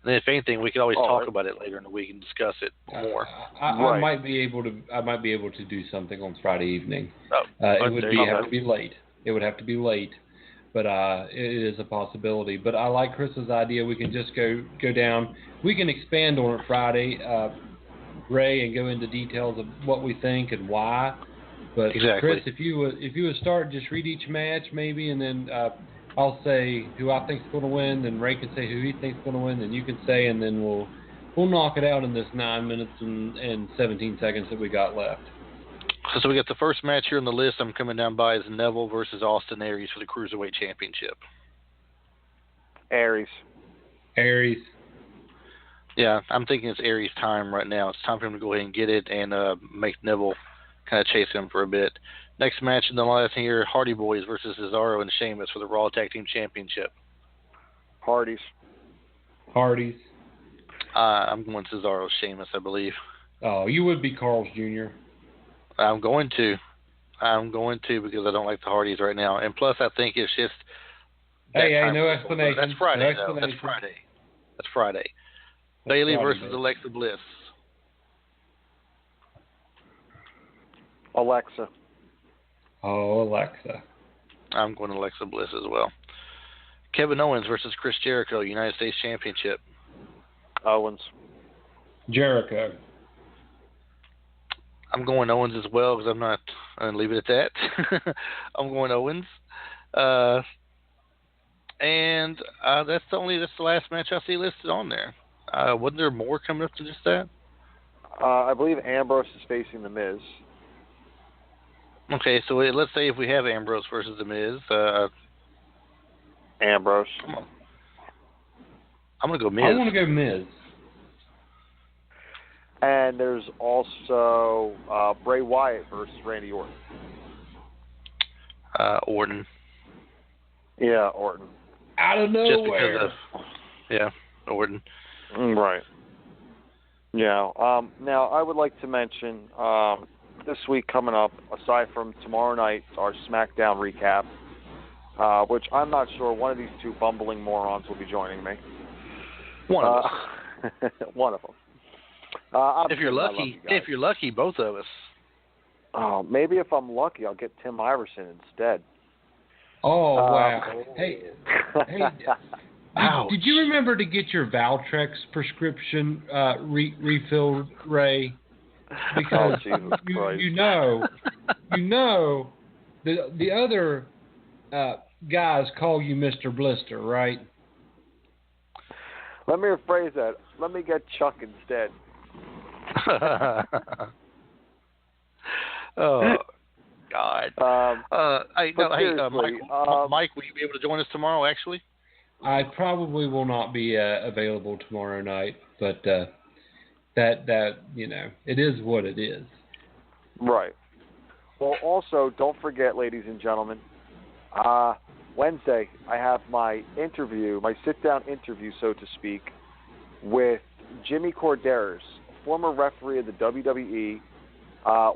Speaker 3: And if anything, we could always talk about it later in the week and discuss it more.
Speaker 2: I might be able to do something on Friday evening. It would have to be late. It would have to be late, but it is a possibility. But I like Chris's idea. We can just go down. We can expand on it Friday, Ray, and go into details of what we think and why. But
Speaker 3: exactly.
Speaker 2: Chris, if you would start, just read each match maybe, and then I'll say who I think's going to win, then Ray can say who he thinks going to win, then you can say, and then we'll knock it out in this 9 minutes and 17 seconds that we got left.
Speaker 3: So we got the first match here on the list I'm coming down by is Neville versus Austin Aries for the Cruiserweight Championship.
Speaker 1: Aries.
Speaker 3: Yeah, I'm thinking it's Aries' time right now. It's time for him to go ahead and get it and make Neville kind of chase him for a bit. Next match in the last here, Hardy Boys versus Cesaro and Sheamus for the Raw Tag Team Championship.
Speaker 1: Hardys.
Speaker 3: I'm going Cesaro Sheamus, I believe.
Speaker 2: Oh, you would be Carl's Jr.
Speaker 3: I'm going to because I don't like the Hardys right now. And plus, I think it's just...
Speaker 2: Hey, no explanation.
Speaker 3: That's Friday,
Speaker 2: no
Speaker 3: though. That's Friday. Bayley versus Alexa Bliss.
Speaker 1: Alexa.
Speaker 2: Oh, Alexa.
Speaker 3: I'm going Alexa Bliss as well. Kevin Owens versus Chris Jericho, United States Championship.
Speaker 1: Owens.
Speaker 2: Jericho.
Speaker 3: I'm going Owens as well because I'm going to leave it at that. I'm going Owens. And that's the last match I see listed on there. Wasn't there more coming up to just that?
Speaker 1: I believe Ambrose is facing The Miz.
Speaker 3: Okay, so let's say if we have Ambrose versus The Miz.
Speaker 1: Ambrose.
Speaker 3: I'm going to go Miz.
Speaker 2: I want to go Miz.
Speaker 1: And there's also Bray Wyatt versus Randy Orton.
Speaker 3: Orton.
Speaker 1: Yeah, Orton.
Speaker 2: Out of nowhere.
Speaker 3: Orton.
Speaker 1: Right. Yeah. Now, I would like to mention this week coming up, aside from tomorrow night, our SmackDown recap, which I'm not sure one of these two bumbling morons will be joining me.
Speaker 3: One of us.
Speaker 1: One of them.
Speaker 3: If you're lucky, both of us.
Speaker 1: Oh, maybe if I'm lucky, I'll get Tim Iverson instead.
Speaker 2: Oh, wow. Hey, did you remember to get your Valtrex prescription refilled, Ray? Because you know, the other guys call you Mr. Blister, right?
Speaker 1: Let me rephrase that. Let me get Chuck instead.
Speaker 3: Oh, God. Mike, will you be able to join us tomorrow, actually?
Speaker 2: I probably will not be available tomorrow night, but that it is what it is.
Speaker 1: Right. Well, also, don't forget, ladies and gentlemen, Wednesday I have my sit-down interview, so to speak, with Jimmy Corderas, former referee of the WWE.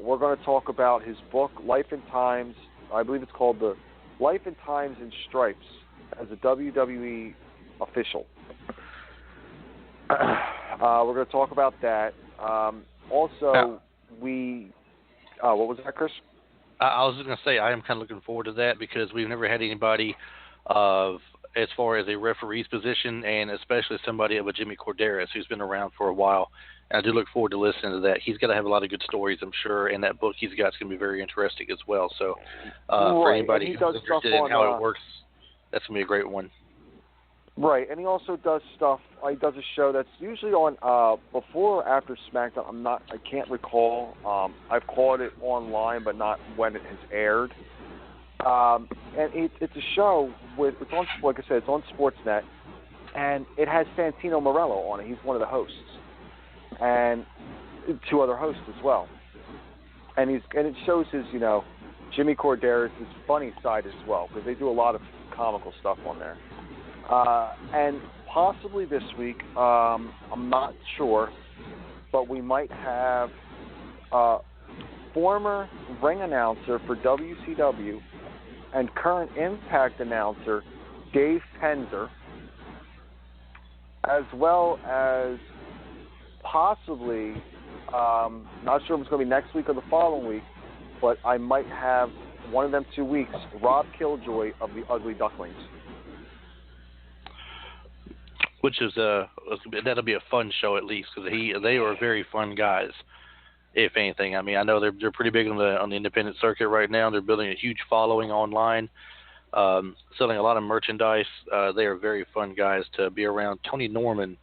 Speaker 1: We're going to talk about his book, Life and Times. I believe it's called The Life and Times in Stripes as a WWE official. We're going to talk about that. What was that, Chris?
Speaker 3: I was just going to say I am kind of looking forward to that because we've never had anybody as far as a referee's position, and especially somebody of a Jimmy Corderas who's been around for a while. And I do look forward to listening to that. He's got to have a lot of good stories, I'm sure, and that book he's got is going to be very interesting as well. So for anybody who's interested in how it works, that's going to be a great one.
Speaker 1: Right, and he also does stuff. He does a show that's usually on before or after SmackDown. I can't recall. I've caught it online, but not when it has aired. And it's a show it's on, like I said, it's on Sportsnet, and it has Santino Marello on it. He's one of the hosts, and two other hosts as well. And it shows his Jimmy Corderas' funny side as well, because they do a lot of comical stuff on there. And possibly this week, I'm not sure, but we might have former ring announcer for WCW and current Impact announcer Dave Penzer, as well as possibly, not sure if it's going to be next week or the following week, but I might have one of them 2 weeks, Rob Killjoy of the Ugly Ducklings.
Speaker 3: Which is that'll be a fun show at least because they are very fun guys. if anything. I mean, I know they're pretty big on the independent circuit right now. They're building a huge following online, selling a lot of merchandise. They are very fun guys to be around. Tony Norman,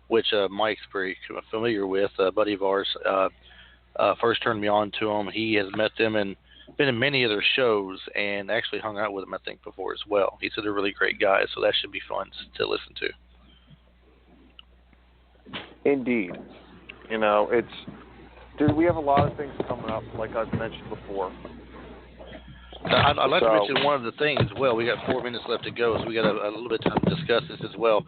Speaker 3: which Mike's very familiar with, a buddy of ours, first turned me on to them. He has met them and been in many of their shows and actually hung out with them, I think, before as well. He said they're really great guys, so that should be fun to listen to.
Speaker 1: Indeed. Dude, we have a lot of things coming up, like I've mentioned before.
Speaker 3: I'd like to mention one of the things as well. We got 4 minutes left to go, so we got a little bit of time to discuss this as well.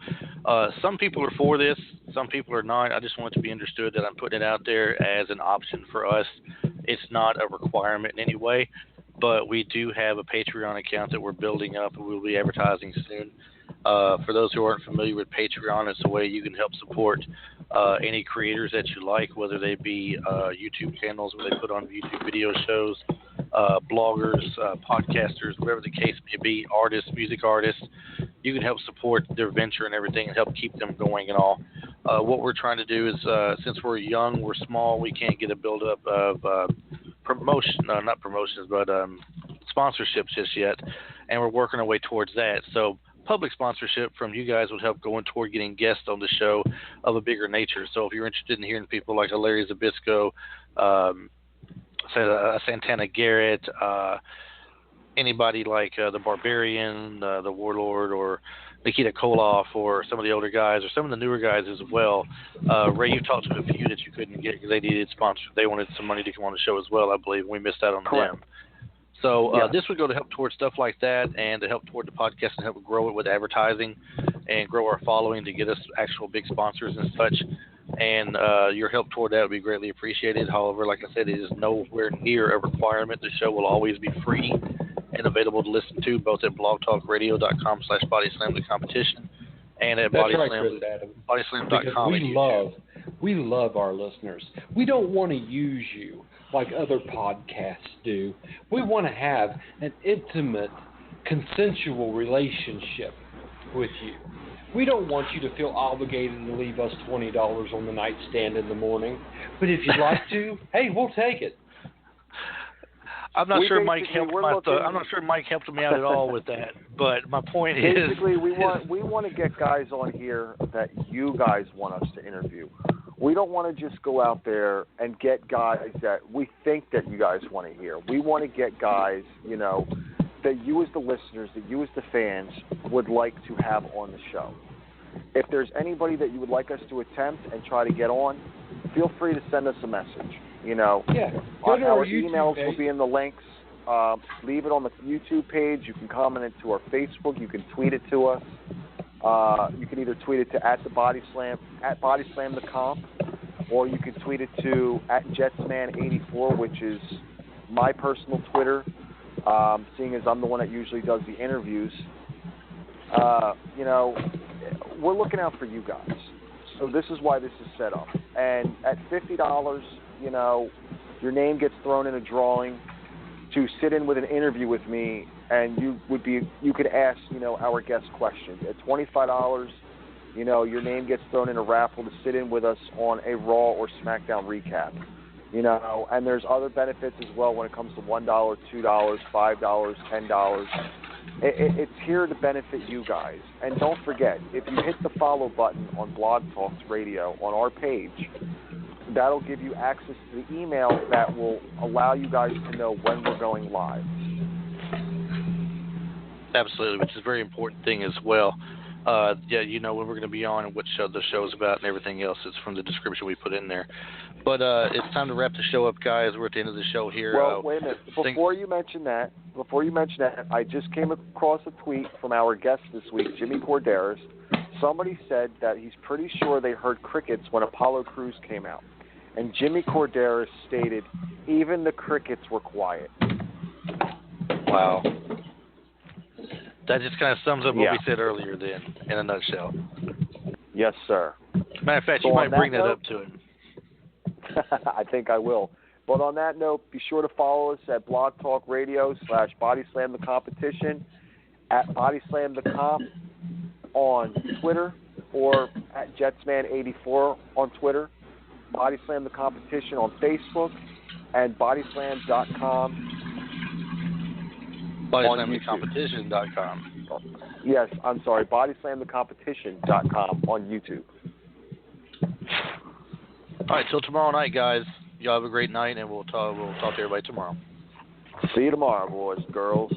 Speaker 3: Some people are for this, some people are not. I just want it to be understood that I'm putting it out there as an option for us. It's not a requirement in any way, but we do have a Patreon account that we're building up, and we'll be advertising soon. For those who aren't familiar with Patreon, it's a way you can help support any creators that you like, whether they be YouTube channels where they put on YouTube video shows, bloggers, podcasters, whatever the case may be, artists, music artists. You can help support their venture and everything and help keep them going and all. What we're trying to do is, since we're young, we're small, we can't get a buildup of sponsorships just yet, and we're working our way towards that. So public sponsorship from you guys would help going toward getting guests on the show of a bigger nature. So if you're interested in hearing people like Larry Zabisco, Santana Garrett, anybody like the Barbarian, the Warlord, or Nikita Koloff, or some of the older guys, or some of the newer guys as well. Ray, you talked to a few that you couldn't get because they needed sponsors. They wanted some money to come on the show as well, I believe, and we missed out on them. So this would go to help towards stuff like that, and to help toward the podcast and help grow it with advertising and grow our following to get us actual big sponsors and such. And your help toward that would be greatly appreciated. However, like I said, it is nowhere near a requirement. The show will always be free and available to listen to, both at blogtalkradio.com/bodyslam the competition and at bodyslam.com.
Speaker 2: We love our listeners. We don't want to use you like other podcasts do. We want to have an intimate, consensual relationship with you. We don't want you to feel obligated to leave us $20 on the nightstand in the morning. But if you'd like to, hey, we'll take it.
Speaker 3: I'm not sure Mike helped me out at all with that. But my point is,
Speaker 1: basically, we want to get guys on here that you guys want us to interview. We don't want to just go out there and get guys that we think that you guys want to hear. We want to get guys, that you as the listeners, that you as the fans would like to have on the show. If there's anybody that you would like us to attempt and try to get on, feel free to send us a message. Our emails will be in the links. Leave it on the YouTube page. You can comment it to our Facebook. You can tweet it to us. You can either tweet it to @BodySlam the comp, or you can tweet it to @JetsMan84, which is my personal Twitter. Seeing as I'm the one that usually does the interviews, we're looking out for you guys. So this is why this is set up. And at $50, your name gets thrown in a drawing to sit in with an interview with me, and you could ask, our guest questions. At $25, your name gets thrown in a raffle to sit in with us on a Raw or SmackDown recap. And there's other benefits as well when it comes to $1, $2, $5, $10. It's here to benefit you guys. And don't forget, if you hit the follow button on Blog Talks Radio on our page, that'll give you access to the email that will allow you guys to know when we're going live.
Speaker 3: Absolutely, which is a very important thing as well. When we're going to be on and what show the show's about and everything else. It's from the description we put in there. But it's time to wrap the show up, guys. We're at the end of the show here.
Speaker 1: Well, wait a minute. Before you mention that, I just came across a tweet from our guest this week, Jimmy Corderas. Somebody said that he's pretty sure they heard crickets when Apollo Crews came out. And Jimmy Corderas stated, even the crickets were quiet.
Speaker 3: Wow. That just kind of sums up what we said earlier then, in a nutshell.
Speaker 1: Yes, sir.
Speaker 3: Matter of fact, you might bring that up to him.
Speaker 1: I think I will. But on that note, be sure to follow us at Blog Talk Radio /BodySlam the Competition, at BodySlam the Comp on Twitter, or at JetsMan84 on Twitter. Body Slam the Competition on Facebook and bodyslam.com.
Speaker 3: Bodyslamthecompetition.com.
Speaker 1: Yes, I'm sorry, bodyslamthecompetition.com on YouTube.
Speaker 3: All right, till tomorrow night, guys. Y'all have a great night, and we'll talk to everybody tomorrow.
Speaker 1: See you tomorrow, boys, girls.